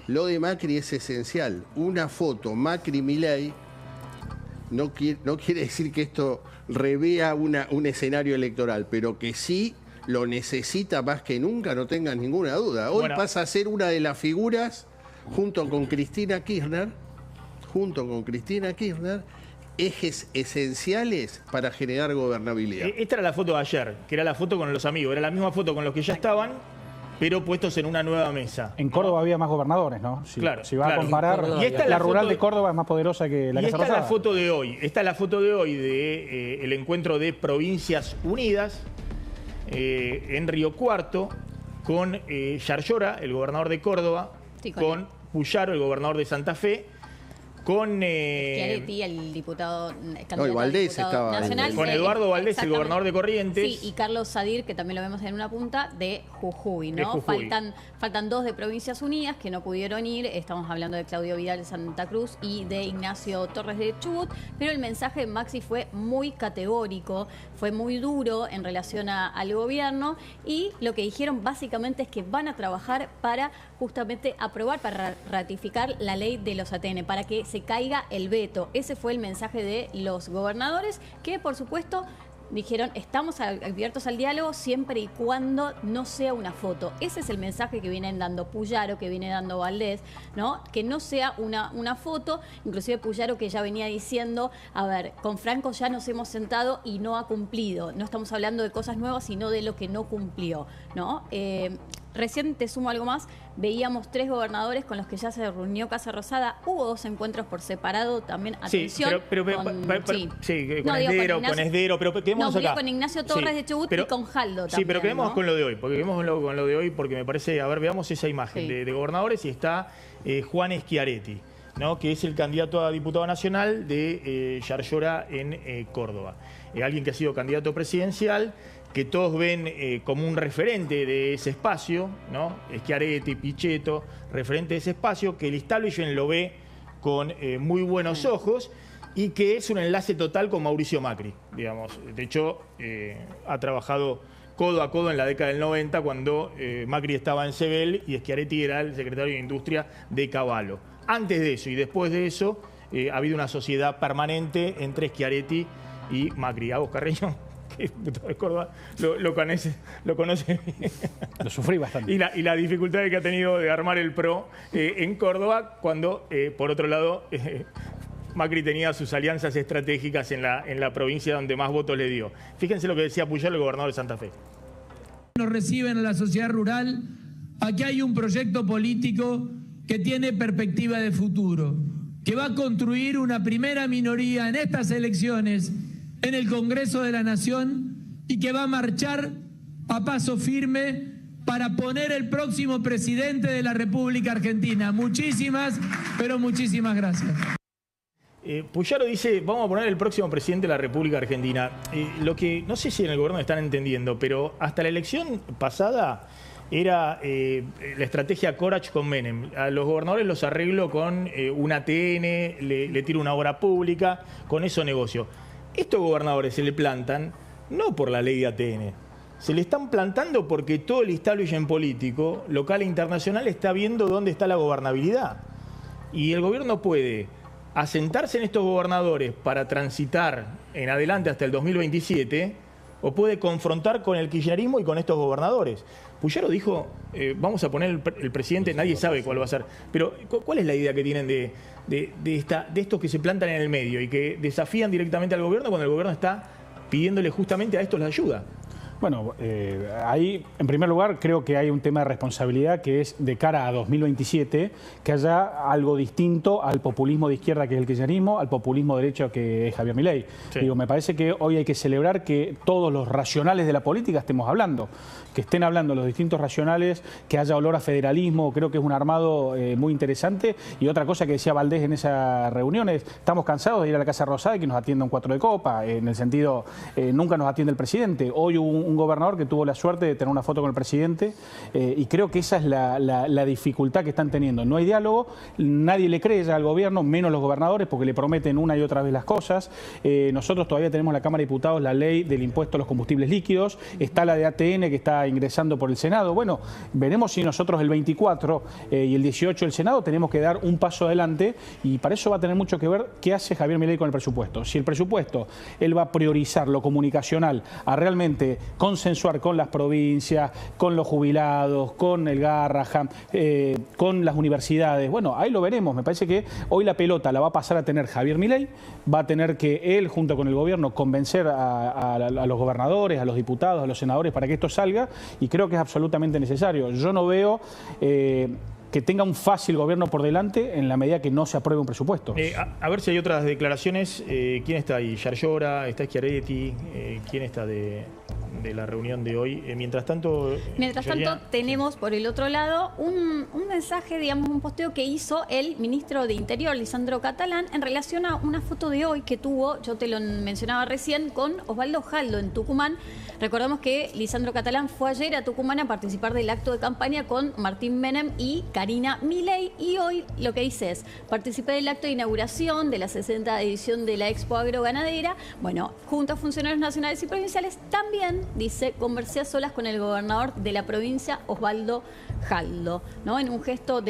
Speaker 12: lo de Macri es esencial. Una foto Macri-Milei no quiere decir que esto revea un escenario electoral, pero que sí lo necesita más que nunca, no tengan ninguna duda. Hoy pasa a ser una de las figuras, junto con Cristina Kirchner, ejes esenciales para generar gobernabilidad.
Speaker 1: Esta era la foto de ayer, que era la foto con los amigos, era la misma foto con los que ya estaban, pero puestos en una nueva mesa.
Speaker 11: En Córdoba había más gobernadores, ¿no?
Speaker 1: Claro.
Speaker 11: Si va a comparar,
Speaker 1: y esta
Speaker 11: la rural de Córdoba es más poderosa que la Casa Rosada.
Speaker 1: Esta es la foto de hoy. Esta es la foto de hoy del encuentro de Provincias Unidas en Río Cuarto, con Yarlora, el gobernador de Córdoba, con Puyaro, el gobernador de Santa Fe, con
Speaker 9: Schiaretti, el diputado
Speaker 12: Valdés estaba
Speaker 9: nacional,
Speaker 1: con Eduardo Valdés, el gobernador de Corrientes.
Speaker 9: Sí, y Carlos Sadir, que también lo vemos en una punta, de Jujuy, ¿no?
Speaker 1: De Jujuy.
Speaker 9: Faltan dos de Provincias Unidas que no pudieron ir. Estamos hablando de Claudio Vidal de Santa Cruz y de Ignacio Torres de Chubut, pero el mensaje de Maxi fue muy categórico, fue muy duro en relación al gobierno, y lo que dijeron básicamente es que van a trabajar para justamente aprobar, para ratificar la ley de los ATN, para que se caiga el veto. Ese fue el mensaje de los gobernadores, que por supuesto dijeron, estamos abiertos al diálogo siempre y cuando no sea una foto. Ese es el mensaje que vienen dando Puyaro, que viene dando Valdés, ¿no? Que no sea una foto. Inclusive Puyaro, que ya venía diciendo, a ver, con Franco ya nos hemos sentado y no ha cumplido. No estamos hablando de cosas nuevas, sino de lo que no cumplió, ¿no? Recién te sumo algo más, veíamos 3 gobernadores con los que ya se reunió Casa Rosada, hubo 2 encuentros por separado también, atención.
Speaker 1: Con Esdero, pero quedémonos acá.
Speaker 9: Con Ignacio Torres de Chubut y con Jaldo también.
Speaker 1: Sí, pero quedémonos con lo de hoy, porque me parece, a ver, veamos esa imagen de gobernadores, y está Juan Schiaretti, ¿no? Que es el candidato a diputado nacional de Yarlora en Córdoba. Alguien que ha sido candidato presidencial, que todos ven como un referente de ese espacio, ¿no? Schiaretti, Pichetto, referente de ese espacio, que el establishment lo ve con muy buenos ojos, y que es un enlace total con Mauricio Macri, digamos. De hecho, ha trabajado codo a codo en la década del 90, cuando Macri estaba en Sebel y Schiaretti era el secretario de Industria de Cavallo. Antes de eso y después de eso, ha habido una sociedad permanente entre Schiaretti y Macri. A vos, Carreño, que es diputado de Córdoba, lo conoce bien.
Speaker 11: Lo sufrí bastante.
Speaker 1: Y la dificultad que ha tenido de armar el PRO en Córdoba, cuando, por otro lado, Macri tenía sus alianzas estratégicas en la provincia donde más votos le dio. Fíjense lo que decía Puyaro, el gobernador de Santa Fe.
Speaker 6: Nos reciben a la sociedad rural. Aquí hay un proyecto político que tiene perspectiva de futuro, que va a construir una primera minoría en estas elecciones en el Congreso de la Nación, y que va a marchar a paso firme para poner el próximo presidente de la República Argentina. Muchísimas, pero muchísimas gracias.
Speaker 1: Puyaro dice, vamos a poner el próximo presidente de la República Argentina. Lo que no sé si en el gobierno están entendiendo, pero hasta la elección pasada era la estrategia Corach con Menem. A los gobernadores los arreglo con un ATN, le tiro una obra pública, con eso negocio. Estos gobernadores se le plantan no por la ley de ATN, se le están plantando porque todo el establishment político, local e internacional, está viendo dónde está la gobernabilidad. Y el gobierno puede asentarse en estos gobernadores para transitar en adelante hasta el 2027, o puede confrontar con el kirchnerismo y con estos gobernadores. Puyaro dijo, vamos a poner el presidente, nadie sabe cuál va a ser, pero ¿cuál es la idea que tienen de estos que se plantan en el medio y que desafían directamente al gobierno cuando el gobierno está pidiéndole justamente a estos la ayuda?
Speaker 11: Bueno, ahí, en primer lugar, creo que hay un tema de responsabilidad que es de cara a 2027, que haya algo distinto al populismo de izquierda, que es el kirchnerismo, al populismo derecho, que es Javier Milei. Sí. Digo, me parece que hoy hay que celebrar que todos los racionales de la política estemos hablando, que estén hablando los distintos racionales, que haya olor a federalismo. Creo que es un armado muy interesante. Y otra cosa que decía Valdés en esa reunión es, estamos cansados de ir a la Casa Rosada y que nos atienda un 4 de copa, en el sentido, nunca nos atiende el presidente. Hoy hubo un un gobernador que tuvo la suerte de tener una foto con el presidente y creo que esa es la dificultad que están teniendo. No hay diálogo, nadie le cree ya al gobierno, menos los gobernadores, porque le prometen una y otra vez las cosas. Nosotros todavía tenemos en la Cámara de Diputados la ley del impuesto a los combustibles líquidos, está la de ATN que está ingresando por el Senado. Bueno, veremos si nosotros el 24 y el 18 del Senado tenemos que dar un paso adelante y para eso va a tener mucho que ver qué hace Javier Milei con el presupuesto. Si el presupuesto, él va a priorizar lo comunicacional, a realmente consensuar con las provincias, con los jubilados, con el Garrahan, con las universidades. Bueno, ahí lo veremos. Me parece que hoy la pelota la va a pasar a tener Javier Milei, va a tener que él, junto con el gobierno, convencer a los gobernadores, a los diputados, a los senadores para que esto salga y creo que es absolutamente necesario. Yo no veo que tenga un fácil gobierno por delante en la medida que no se apruebe un presupuesto.
Speaker 1: A ver si hay otras declaraciones. ¿Quién está ahí? Yarlora, está Schiaretti. ¿Quién está de la reunión de hoy? Mientras tanto,
Speaker 9: tenemos por el otro lado un mensaje, digamos, un posteo que hizo el ministro de Interior, Lisandro Catalán, en relación a una foto de hoy que tuvo, yo te lo mencionaba recién, con Osvaldo Jaldo en Tucumán. Recordemos que Lisandro Catalán fue ayer a Tucumán a participar del acto de campaña con Martín Menem y Karina Milei, y hoy lo que dice es: participé del acto de inauguración de la 60ª edición de la Expo Agroganadera. Bueno, junto a funcionarios nacionales y provinciales, también, dice, conversé a solas con el gobernador de la provincia, Osvaldo Jaldo, ¿no? En un gesto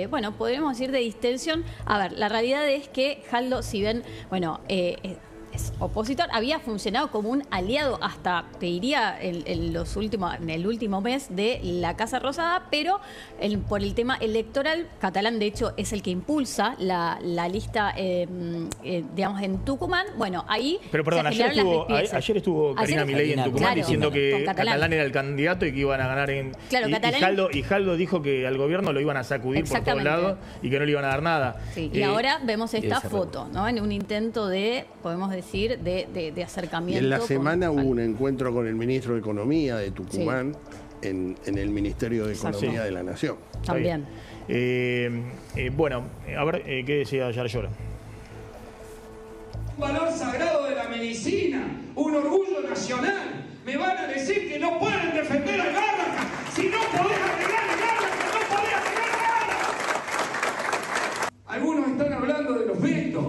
Speaker 9: bueno, podríamos decir de distensión. A ver, la realidad es que Jaldo, si bien, bueno, es opositor, había funcionado como un aliado hasta, te diría, en el último mes de la Casa Rosada, pero por el tema electoral, Catalán de hecho es el que impulsa la lista, digamos, en Tucumán. Bueno, ahí...
Speaker 1: Pero perdón, ayer estuvo Karina Milei en Tucumán, claro, diciendo que Catalán era el candidato y que iban a ganar en...
Speaker 9: Claro,
Speaker 1: y Jaldo dijo que al gobierno lo iban a sacudir por todos lados y que no le iban a dar nada.
Speaker 9: Sí, y ahora vemos esta foto, ¿no? En un intento de, podemos decir, de acercamiento.
Speaker 12: Y en la semana hubo un encuentro con el ministro de Economía de Tucumán, sí, en el Ministerio de Economía de la Nación.
Speaker 9: También.
Speaker 1: Bueno, a ver, ¿qué decía Yarlora?
Speaker 13: Un valor sagrado de la medicina, un orgullo nacional. Me van a decir que no pueden defender a Garrahan. Si no podés arreglar a Garrahan, no podés arreglar a Garrahan. Algunos están hablando de los vetos.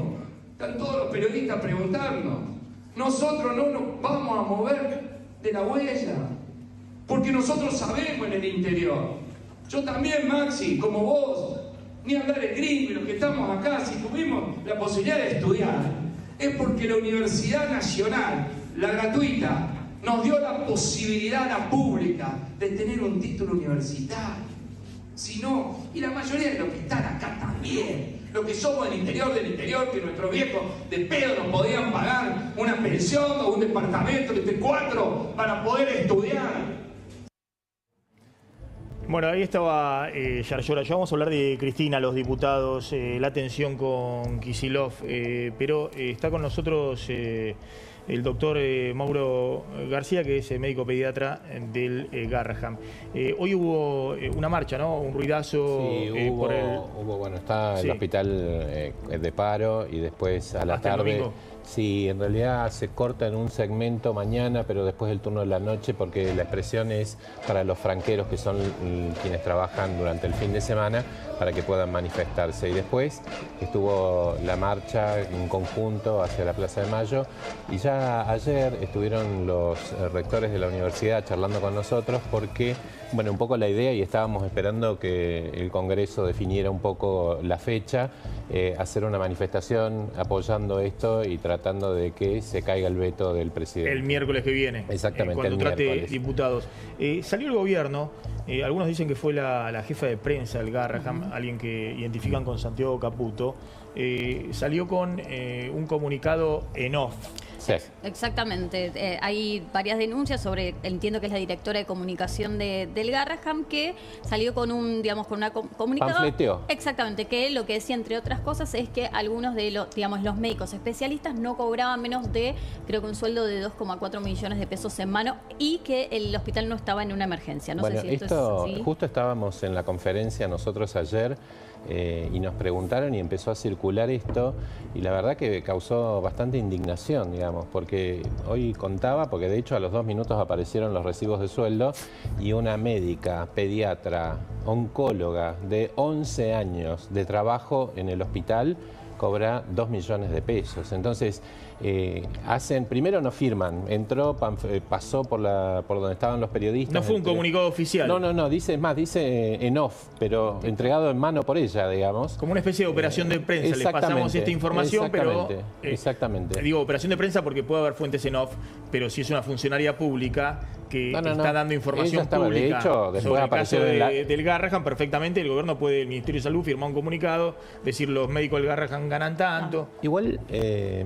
Speaker 13: Están todos los periodistas preguntando. Nosotros no nos vamos a mover de la huella, porque nosotros sabemos en el interior. Yo también, Maxi, como vos, ni hablar el gringo y los que estamos acá, si tuvimos la posibilidad de estudiar, es porque la Universidad Nacional, la gratuita, nos dio la posibilidad a la pública de tener un título universitario. Si no, y la mayoría de los que están acá también, los que somos del interior, que nuestros viejos de pedo nos podían pagar una pensión o un departamento de 4 para poder estudiar.
Speaker 1: Bueno, ahí estaba Yarlora. Ya vamos a hablar de Cristina, los diputados, la tensión con Kicillof, pero está con nosotros el doctor Mauro García, que es médico pediatra del Garrahan. Hoy hubo una marcha, ¿no? Un ruidazo.
Speaker 14: Sí, bueno, está el hospital de paro y después a la tarde... Sí, en realidad se corta en un segmento mañana, pero después del turno de la noche, porque la expresión es para los franqueros, que son quienes trabajan durante el fin de semana, para que puedan manifestarse. Y después estuvo la marcha en conjunto hacia la Plaza de Mayo, y ya ayer estuvieron los rectores de la universidad charlando con nosotros, porque, bueno, un poco la idea, y estábamos esperando que el Congreso definiera un poco la fecha, hacer una manifestación apoyando esto y tratando de que se caiga el veto del presidente.
Speaker 1: El miércoles que viene.
Speaker 14: Exactamente,
Speaker 1: cuando trate diputados. Salió el gobierno, algunos dicen que fue la jefa de prensa del Garrahan, alguien que identifican con Santiago Caputo, salió con un comunicado en off.
Speaker 14: Sí.
Speaker 9: Exactamente. Hay varias denuncias sobre, entiendo que es la directora de comunicación del Garrahan, que salió con un, digamos, con una comunicado.
Speaker 14: Panfleteó.
Speaker 9: Exactamente, que lo que decía, entre otras cosas, es que algunos de los, digamos, los médicos especialistas no cobraban menos de, creo que un sueldo de 2,4 millones de pesos en mano, y que el hospital no estaba en una emergencia. No
Speaker 14: bueno,
Speaker 9: sé si esto es así.
Speaker 14: Justo estábamos en la conferencia nosotros ayer y nos preguntaron y empezó a circular esto, y la verdad que causó bastante indignación, digamos. digamos, porque hoy contaba, porque de hecho a los 2 minutos aparecieron los recibos de sueldo y una médica, pediatra, oncóloga de 11 años de trabajo en el hospital cobra 2 millones de pesos. Entonces, primero no firman, pasó por donde estaban los periodistas.
Speaker 1: No fue un comunicado oficial.
Speaker 14: No, dice en off, pero entregado en mano por ella, digamos.
Speaker 1: Como una especie de operación de prensa, les pasamos esta información, pero...
Speaker 14: Exactamente.
Speaker 1: Digo operación de prensa porque puede haber fuentes en off, pero si es una funcionaria pública que está dando información pública
Speaker 14: de hecho, después
Speaker 1: sobre el caso
Speaker 14: apareció
Speaker 1: del Garrahan, perfectamente el gobierno puede, el Ministerio de Salud, firmar un comunicado, decir los médicos del Garrahan ganan tanto.
Speaker 14: Igual,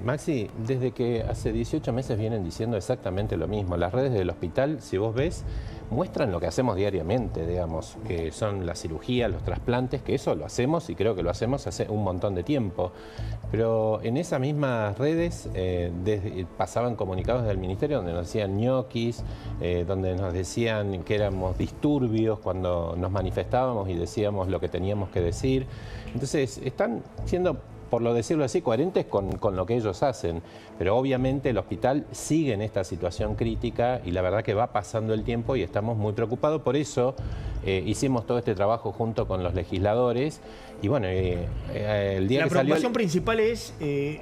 Speaker 14: Maxi, desde que hace 18 meses vienen diciendo exactamente lo mismo. Las redes del hospital, si vos ves, muestran lo que hacemos diariamente, digamos, que son la cirugía, los trasplantes, que eso lo hacemos y creo que lo hacemos hace un montón de tiempo. Pero en esas mismas redes pasaban comunicados del Ministerio donde nos decían ñoquis, donde nos decían que éramos disturbios cuando nos manifestábamos y decíamos lo que teníamos que decir. Entonces, están siendo, por lo decirlo así, coherentes con lo que ellos hacen. Pero obviamente el hospital sigue en esta situación crítica y la verdad que va pasando el tiempo y estamos muy preocupados. Por eso hicimos todo este trabajo junto con los legisladores. Y bueno, el día
Speaker 1: la
Speaker 14: que
Speaker 1: preocupación principal es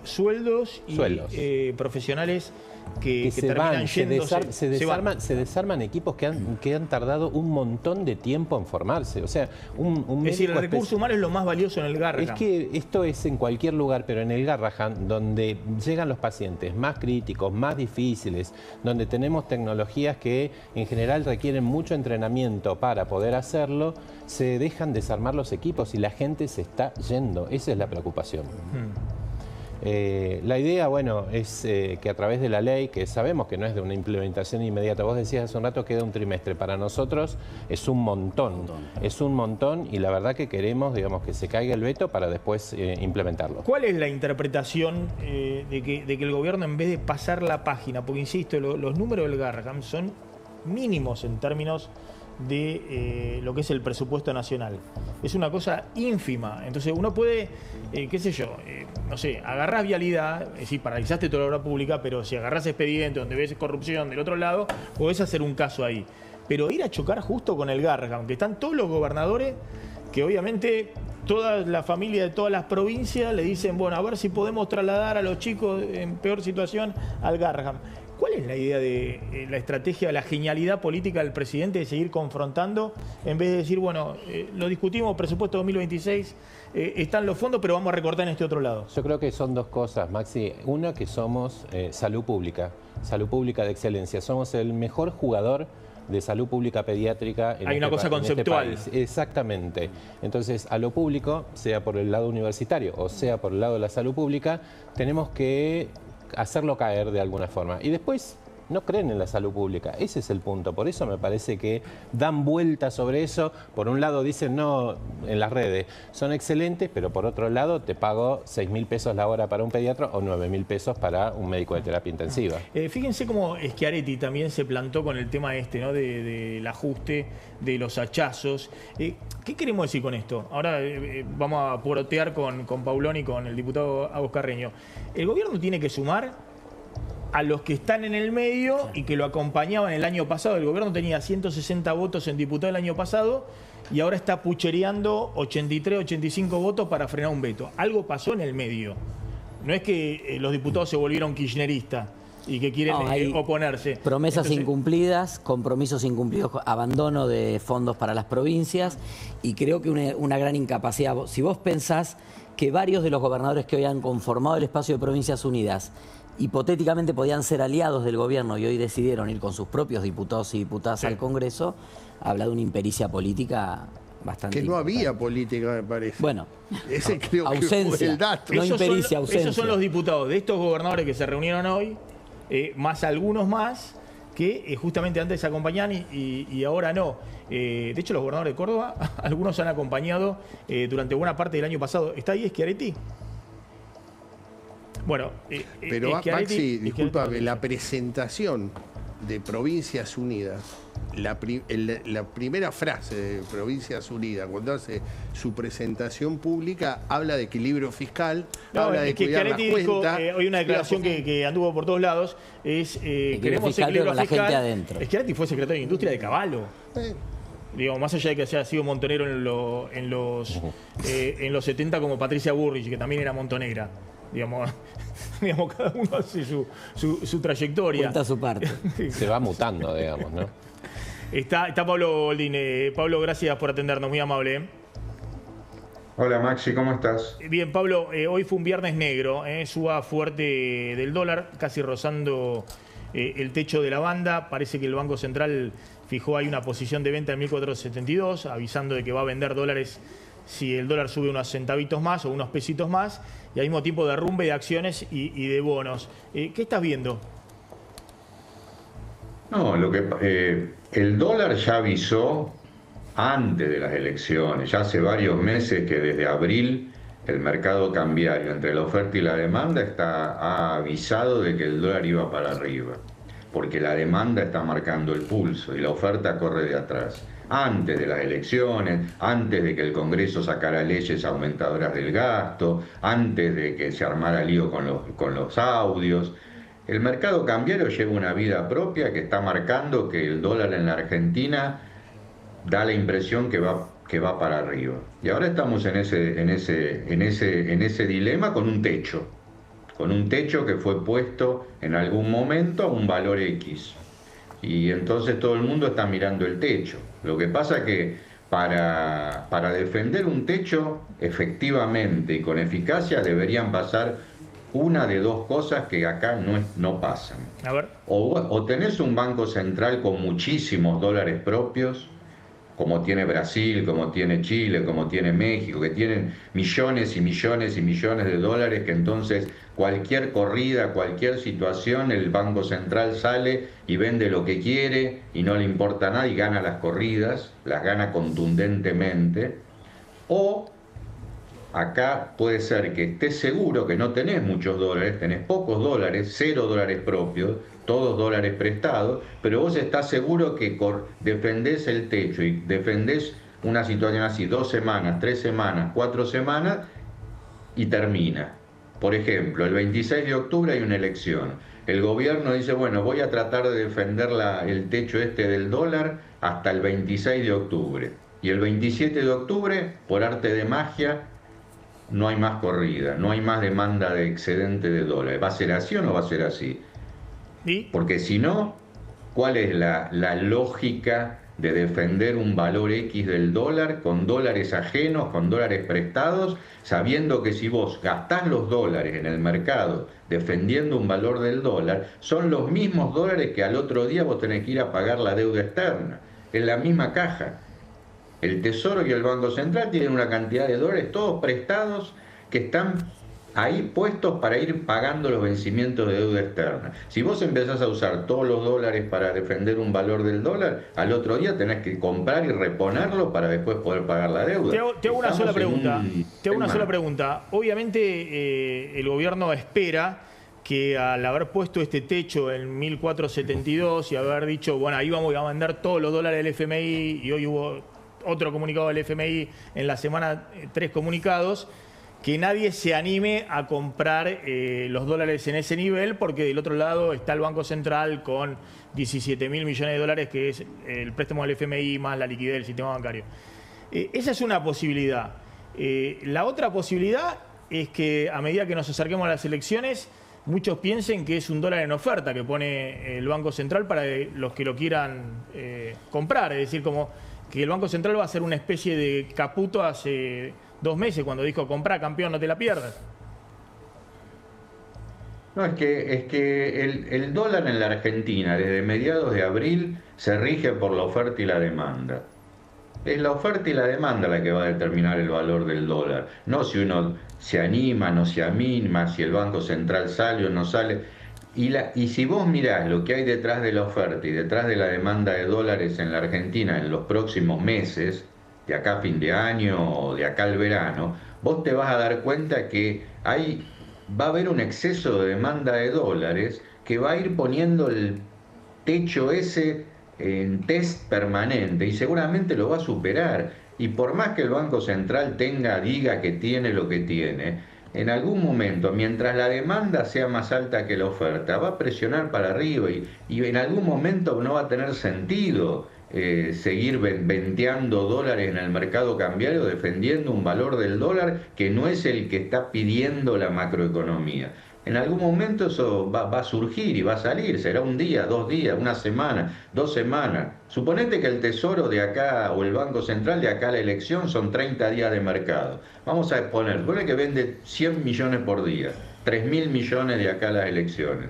Speaker 1: sueldos y profesionales que
Speaker 14: se
Speaker 1: terminan
Speaker 14: van,
Speaker 1: yéndose.
Speaker 14: Se desarman equipos que han tardado un montón de tiempo en formarse. O sea,
Speaker 1: es decir, el recurso humano es lo más valioso en el Garrahan.
Speaker 14: Es que esto es en cualquier lugar, pero en el Garrahan, donde llegan los pacientes más críticos, más difíciles, donde tenemos tecnologías que en general requieren mucho entrenamiento para poder hacerlo, se dejan desarmar los equipos y la gente se está yendo. Esa es la preocupación. La idea, bueno, es que a través de la ley, que sabemos que no es de una implementación inmediata, vos decías hace un rato queda un trimestre, para nosotros es un montón, y la verdad que queremos, digamos, que se caiga el veto para después implementarlo.
Speaker 1: ¿Cuál es la interpretación de que el gobierno, en vez de pasar la página, porque insisto, los números del Garrahan son mínimos en términos de lo que es el presupuesto nacional? Es una cosa ínfima. Entonces uno puede, qué sé yo, no sé, agarrás vialidad, es decir, paralizaste toda la obra pública, pero si agarrás expediente donde ves corrupción del otro lado, podés hacer un caso ahí. Pero ir a chocar justo con el Garrahan, aunque están todos los gobernadores, que obviamente toda la familia de todas las provincias le dicen, bueno, a ver si podemos trasladar a los chicos en peor situación al Garrahan. ¿Cuál es la idea de la estrategia, la genialidad política del presidente de seguir confrontando en vez de decir, bueno, lo discutimos, presupuesto 2026, están los fondos, pero vamos a recortar en este otro lado?
Speaker 14: Yo creo que son dos cosas, Maxi. Una, que somos salud pública de excelencia. Somos el mejor jugador de salud pública pediátrica en
Speaker 1: Hay una cosa conceptual.
Speaker 14: Este país. Exactamente. Entonces, a lo público, sea por el lado universitario o sea por el lado de la salud pública, tenemos que hacerlo caer de alguna forma. Y después no creen en la salud pública. Ese es el punto. Por eso me parece que dan vueltas sobre eso. Por un lado dicen, no, en las redes son excelentes, pero por otro lado te pago 6.000 pesos la hora para un pediatra o 9.000 pesos para un médico de terapia intensiva.
Speaker 1: Fíjense cómo Schiaretti también se plantó con el tema este, ¿no? Del ajuste, de los hachazos. ¿Qué queremos decir con esto? Ahora vamos a porotear con Paulón y con el diputado Agos Carreño. El gobierno tiene que sumar a los que están en el medio y que lo acompañaban el año pasado. El gobierno tenía 160 votos en diputado el año pasado y ahora está puchereando 83, 85 votos para frenar un veto. Algo pasó en el medio. No es que los diputados se volvieron kirchneristas y que quieren oponerse.
Speaker 10: Promesas incumplidas, compromisos incumplidos, abandono de fondos para las provincias y creo que una gran incapacidad. Si vos pensás que varios de los gobernadores que hoy han conformado el espacio de Provincias Unidas hipotéticamente podían ser aliados del gobierno y hoy decidieron ir con sus propios diputados y diputadas al Congreso, habla de una impericia política bastante
Speaker 12: que no había política, me parece.
Speaker 10: Bueno,
Speaker 12: ese creo
Speaker 10: ausencia,
Speaker 12: que fue el dato.
Speaker 10: No impericia, ausencia.
Speaker 1: Esos son los diputados de estos gobernadores que se reunieron hoy, más algunos más que justamente antes acompañaban y ahora no. De hecho, los gobernadores de Córdoba, algunos han acompañado durante buena parte del año pasado. ¿Está ahí Schiaretti? Bueno,
Speaker 12: pero Maxi, discúlpame, la presentación de Provincias Unidas la primera frase de Provincias Unidas, cuando hace su presentación pública, habla de equilibrio fiscal, habla de cuidar las cuentas.
Speaker 1: Hoy una declaración que anduvo por todos lados es queremos
Speaker 10: equilibrio con la gente adentro.
Speaker 1: Schiaretti fue secretario de Industria de Cavallo. Digo, más allá de que haya sido montonero en los 70 como Patricia Burrich, que también era montonera. Digamos, cada uno hace su trayectoria.
Speaker 10: Cuenta su parte.
Speaker 14: Se va mutando, digamos, ¿no?
Speaker 1: Está Pablo Goldín. Pablo, gracias por atendernos, muy amable.
Speaker 15: Hola Maxi, ¿cómo estás?
Speaker 1: Bien, Pablo, hoy fue un viernes negro, suba fuerte del dólar, casi rozando el techo de la banda. Parece que el Banco Central fijó ahí una posición de venta en 1.472, avisando de que va a vender dólares si el dólar sube unos centavitos más o unos pesitos más, y al mismo tiempo derrumbe de acciones y de bonos. ¿Qué estás viendo?
Speaker 15: No, el dólar ya avisó antes de las elecciones, ya hace varios meses que desde abril el mercado cambiario entre la oferta y la demanda ha avisado de que el dólar iba para arriba, porque la demanda está marcando el pulso y la oferta corre de atrás. Antes de las elecciones, antes de que el Congreso sacara leyes aumentadoras del gasto, antes de que se armara lío con los audios. El mercado cambiario lleva una vida propia que está marcando que el dólar en la Argentina da la impresión que va para arriba. Y ahora estamos en ese dilema con un techo que fue puesto en algún momento a un valor X. Y entonces todo el mundo está mirando el techo. Lo que pasa es que para defender un techo efectivamente y con eficacia deberían pasar una de dos cosas que acá no pasan.
Speaker 1: A ver.
Speaker 15: O tenés un banco central con muchísimos dólares propios, como tiene Brasil, como tiene Chile, como tiene México, que tienen millones y millones y millones de dólares, que entonces cualquier corrida, cualquier situación, el Banco Central sale y vende lo que quiere y no le importa nada y gana las corridas, las gana contundentemente. O acá puede ser que estés seguro que no tenés muchos dólares, tenés pocos dólares, 0 dólares propios, todos dólares prestados, pero vos estás seguro que defendés el techo y defendés una situación así 2 semanas, 3 semanas, 4 semanas y termina. Por ejemplo, el 26 de octubre hay una elección. El gobierno dice, bueno, voy a tratar de defender el techo del dólar hasta el 26 de octubre. Y el 27 de octubre, por arte de magia, no hay más corrida, no hay más demanda de excedente de dólares. ¿Va a ser así o no va a ser así?
Speaker 1: ¿Y?
Speaker 15: Porque si no, ¿cuál es la lógica de defender un valor X del dólar con dólares ajenos, con dólares prestados, sabiendo que si vos gastás los dólares en el mercado defendiendo un valor del dólar, son los mismos dólares que al otro día vos tenés que ir a pagar la deuda externa? Es la misma caja. El Tesoro y el Banco Central tienen una cantidad de dólares todos prestados que están ahí puestos para ir pagando los vencimientos de deuda externa. Si vos empezás a usar todos los dólares para defender un valor del dólar, al otro día tenés que comprar y reponerlo para después poder pagar la deuda.
Speaker 1: Te hago una sola pregunta. Obviamente el gobierno espera que al haber puesto este techo en 1472 y haber dicho, bueno, ahí vamos a vender todos los dólares del FMI, y hoy hubo otro comunicado del FMI en la semana, 3 comunicados, que nadie se anime a comprar los dólares en ese nivel, porque del otro lado está el Banco Central con 17.000 millones de dólares, que es el préstamo del FMI más la liquidez del sistema bancario. Esa es una posibilidad. La otra posibilidad es que a medida que nos acerquemos a las elecciones, muchos piensen que es un dólar en oferta que pone el Banco Central para los que lo quieran comprar. Es decir, como que el Banco Central va a ser una especie de Caputo hace 2 meses cuando dijo, comprá, campeón, no te la pierdas.
Speaker 15: No, es que el dólar en la Argentina desde mediados de abril se rige por la oferta y la demanda. Es la oferta y la demanda la que va a determinar el valor del dólar. No si uno se anima, no se anima, si el Banco Central sale o no sale. Y si vos mirás lo que hay detrás de la oferta y detrás de la demanda de dólares en la Argentina en los próximos meses, de acá a fin de año o de acá al verano, vos te vas a dar cuenta que va a haber un exceso de demanda de dólares que va a ir poniendo el techo ese en test permanente y seguramente lo va a superar. Y por más que el Banco Central diga que tiene lo que tiene, en algún momento, mientras la demanda sea más alta que la oferta, va a presionar para arriba y en algún momento no va a tener sentido seguir venteando dólares en el mercado cambiario, defendiendo un valor del dólar que no es el que está pidiendo la macroeconomía. En algún momento eso va a surgir y va a salir, será un día, 2 días, 1 semana, 2 semanas. Suponete que el Tesoro de acá o el Banco Central de acá a la elección son 30 días de mercado. Vamos a supone que vende 100 millones por día, 3.000 millones de acá a las elecciones.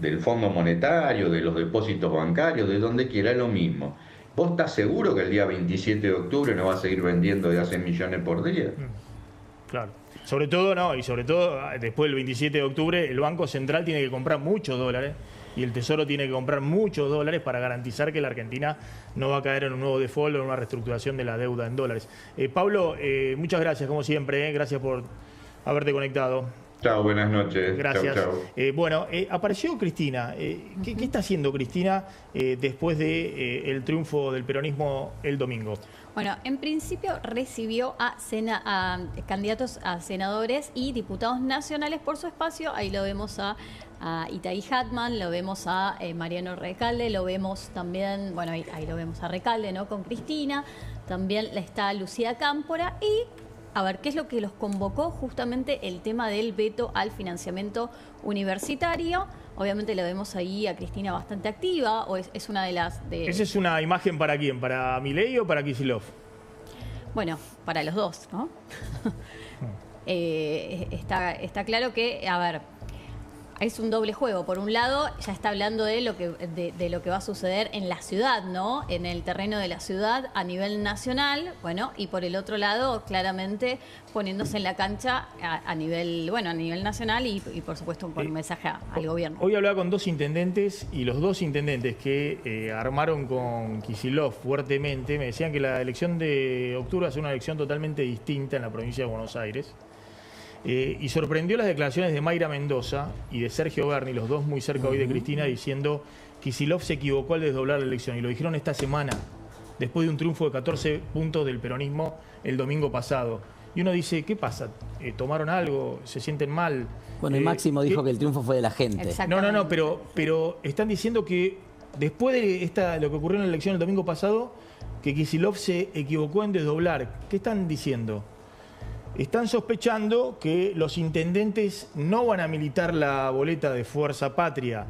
Speaker 15: Del Fondo Monetario, de los depósitos bancarios, de donde quiera, es lo mismo. ¿Vos estás seguro que el día 27 de octubre no va a seguir vendiendo de hace millones por día?
Speaker 1: Claro. Sobre todo, después del 27 de octubre, el Banco Central tiene que comprar muchos dólares y el Tesoro tiene que comprar muchos dólares para garantizar que la Argentina no va a caer en un nuevo default o en una reestructuración de la deuda en dólares. Pablo, muchas gracias, como siempre. Gracias por haberte conectado.
Speaker 15: Chao, buenas noches.
Speaker 1: Gracias.
Speaker 15: Chau, chau.
Speaker 1: Bueno, apareció Cristina. ¿Qué está haciendo Cristina después del triunfo del peronismo el domingo?
Speaker 9: Bueno, en principio recibió a candidatos a senadores y diputados nacionales por su espacio. Ahí lo vemos a Itay Hatman, lo vemos a Mariano Recalde, lo vemos también, bueno, ahí lo vemos a Recalde, ¿no? Con Cristina. También está Lucía Cámpora y... A ver, ¿qué es lo que los convocó? Justamente el tema del veto al financiamiento universitario. Obviamente lo vemos ahí a Cristina bastante activa, o es una de las...
Speaker 1: ¿Esa es una imagen para quién? ¿Para Milei o para Kicillof?
Speaker 9: Bueno, para los dos, ¿no? Está claro que, a ver, es un doble juego. Por un lado, ya está hablando de lo que va a suceder en la ciudad, ¿no? En el terreno de la ciudad a nivel nacional, bueno, y por el otro lado, claramente poniéndose en la cancha a nivel nacional y por supuesto con un mensaje al gobierno.
Speaker 1: Hoy hablaba con 2 intendentes y los 2 intendentes que armaron con Kicillof fuertemente me decían que la elección de octubre va a ser una elección totalmente distinta en la provincia de Buenos Aires. Y sorprendió las declaraciones de Mayra Mendoza y de Sergio Berni, los dos muy cerca hoy de Cristina, diciendo que Kicillof se equivocó al desdoblar la elección. Y lo dijeron esta semana, después de un triunfo de 14 puntos del peronismo el domingo pasado. Y uno dice, ¿qué pasa? ¿Tomaron algo? ¿Se sienten mal?
Speaker 10: Bueno, Máximo dijo que el triunfo fue de la gente.
Speaker 1: No, pero están diciendo que después de lo que ocurrió en la elección el domingo pasado, que Kicillof se equivocó en desdoblar. ¿Qué están diciendo? Están sospechando que los intendentes no van a militar la boleta de Fuerza Patria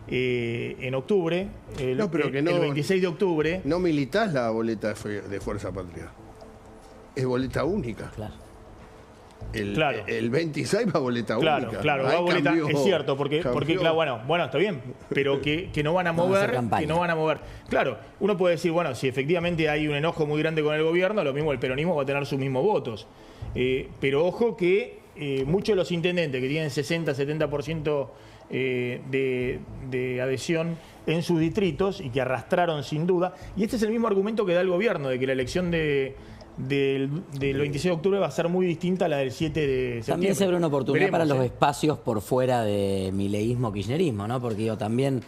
Speaker 1: en octubre, el 26 de octubre.
Speaker 12: No militás la boleta de Fuerza Patria. Es boleta única.
Speaker 10: Claro.
Speaker 12: El 26 va boleta única.
Speaker 1: Claro, va boleta, es cierto, porque claro, bueno, está bien, pero que no van a mover, Claro, uno puede decir, bueno, si efectivamente hay un enojo muy grande con el gobierno, lo mismo el peronismo va a tener sus mismos votos. Pero ojo que muchos de los intendentes que tienen 60-70% de adhesión en sus distritos y que arrastraron sin duda, y este es el mismo argumento que da el gobierno, de que la elección del 26 de octubre va a ser muy distinta a la del 7 de septiembre.
Speaker 10: También se abre una oportunidad para los espacios por fuera de mileísmo, kirchnerismo, ¿no? Porque también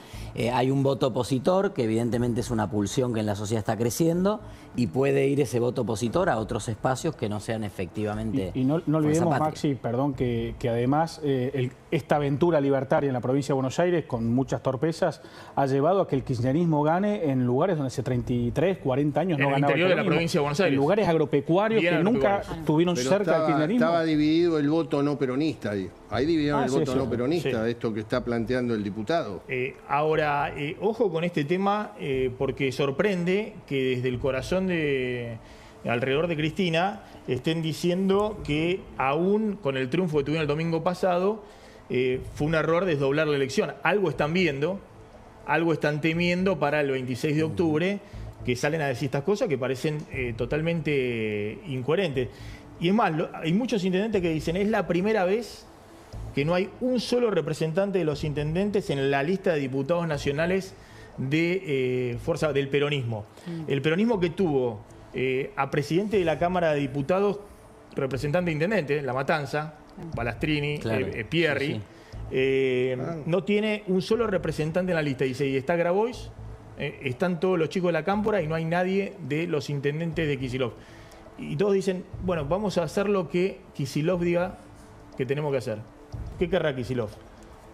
Speaker 10: hay un voto opositor, que evidentemente es una pulsión que en la sociedad está creciendo, y puede ir ese voto opositor a otros espacios que no sean efectivamente...
Speaker 11: Y no olvidemos, Maxi, perdón, que además esta aventura libertaria en la provincia de Buenos Aires, con muchas torpezas, ha llevado a que el kirchnerismo gane en lugares donde hace 33, 40 años no ganaba.
Speaker 1: En el interior de la provincia de Buenos Aires.
Speaker 11: En lugares agropecuarios que nunca estuvieron cerca del kirchnerismo.
Speaker 12: Estaba dividido el voto no peronista ahí. Ahí dividieron el voto no peronista, esto que está planteando el diputado.
Speaker 1: Ahora, ojo con este tema, porque sorprende que desde el corazón alrededor de Cristina estén diciendo que aún con el triunfo que tuvieron el domingo pasado, fue un error desdoblar la elección. Algo están viendo, algo están temiendo para el 26 de octubre, que salen a decir estas cosas que parecen totalmente incoherentes. Y es más, hay muchos intendentes que dicen, es la primera vez que no hay un solo representante de los intendentes en la lista de diputados nacionales de fuerza del peronismo. El peronismo que tuvo a presidente de la Cámara de Diputados, representante de intendente, La Matanza, Balastrini, Pierri, no tiene un solo representante en la lista. Dice, y está Grabois, están todos los chicos de la Cámpora y no hay nadie de los intendentes de Kicillof. Y todos dicen, bueno, vamos a hacer lo que Kicillof diga que tenemos que hacer. ¿Qué querrá Kicillof?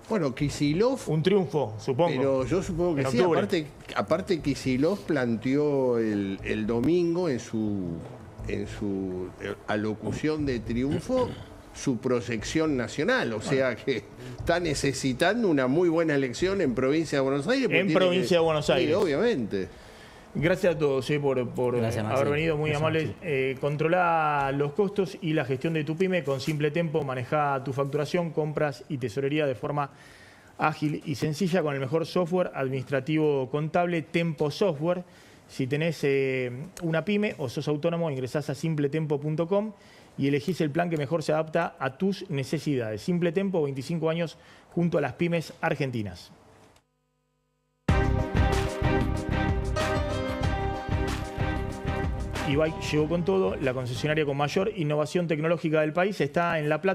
Speaker 12: Bueno, Kicillof...
Speaker 1: Un triunfo, supongo.
Speaker 12: Pero yo supongo que sí. Aparte Kicillof planteó el domingo en su alocución de triunfo su proyección nacional. O sea que está necesitando una muy buena elección en provincia de Buenos Aires.
Speaker 1: En provincia de Buenos Aires.
Speaker 12: Sí, obviamente.
Speaker 1: Gracias a todos por
Speaker 10: Gracias,
Speaker 1: haber venido, muy
Speaker 10: Gracias,
Speaker 1: amables. Controlá los costos y la gestión de tu pyme con Simple Tempo. Manejá tu facturación, compras y tesorería de forma ágil y sencilla con el mejor software administrativo contable, Tempo Software. Si tenés una pyme o sos autónomo, ingresás a simpletempo.com y elegís el plan que mejor se adapta a tus necesidades. Simple Tempo, 25 años junto a las pymes argentinas. Ibai llegó con todo, la concesionaria con mayor innovación tecnológica del país está en La Plata.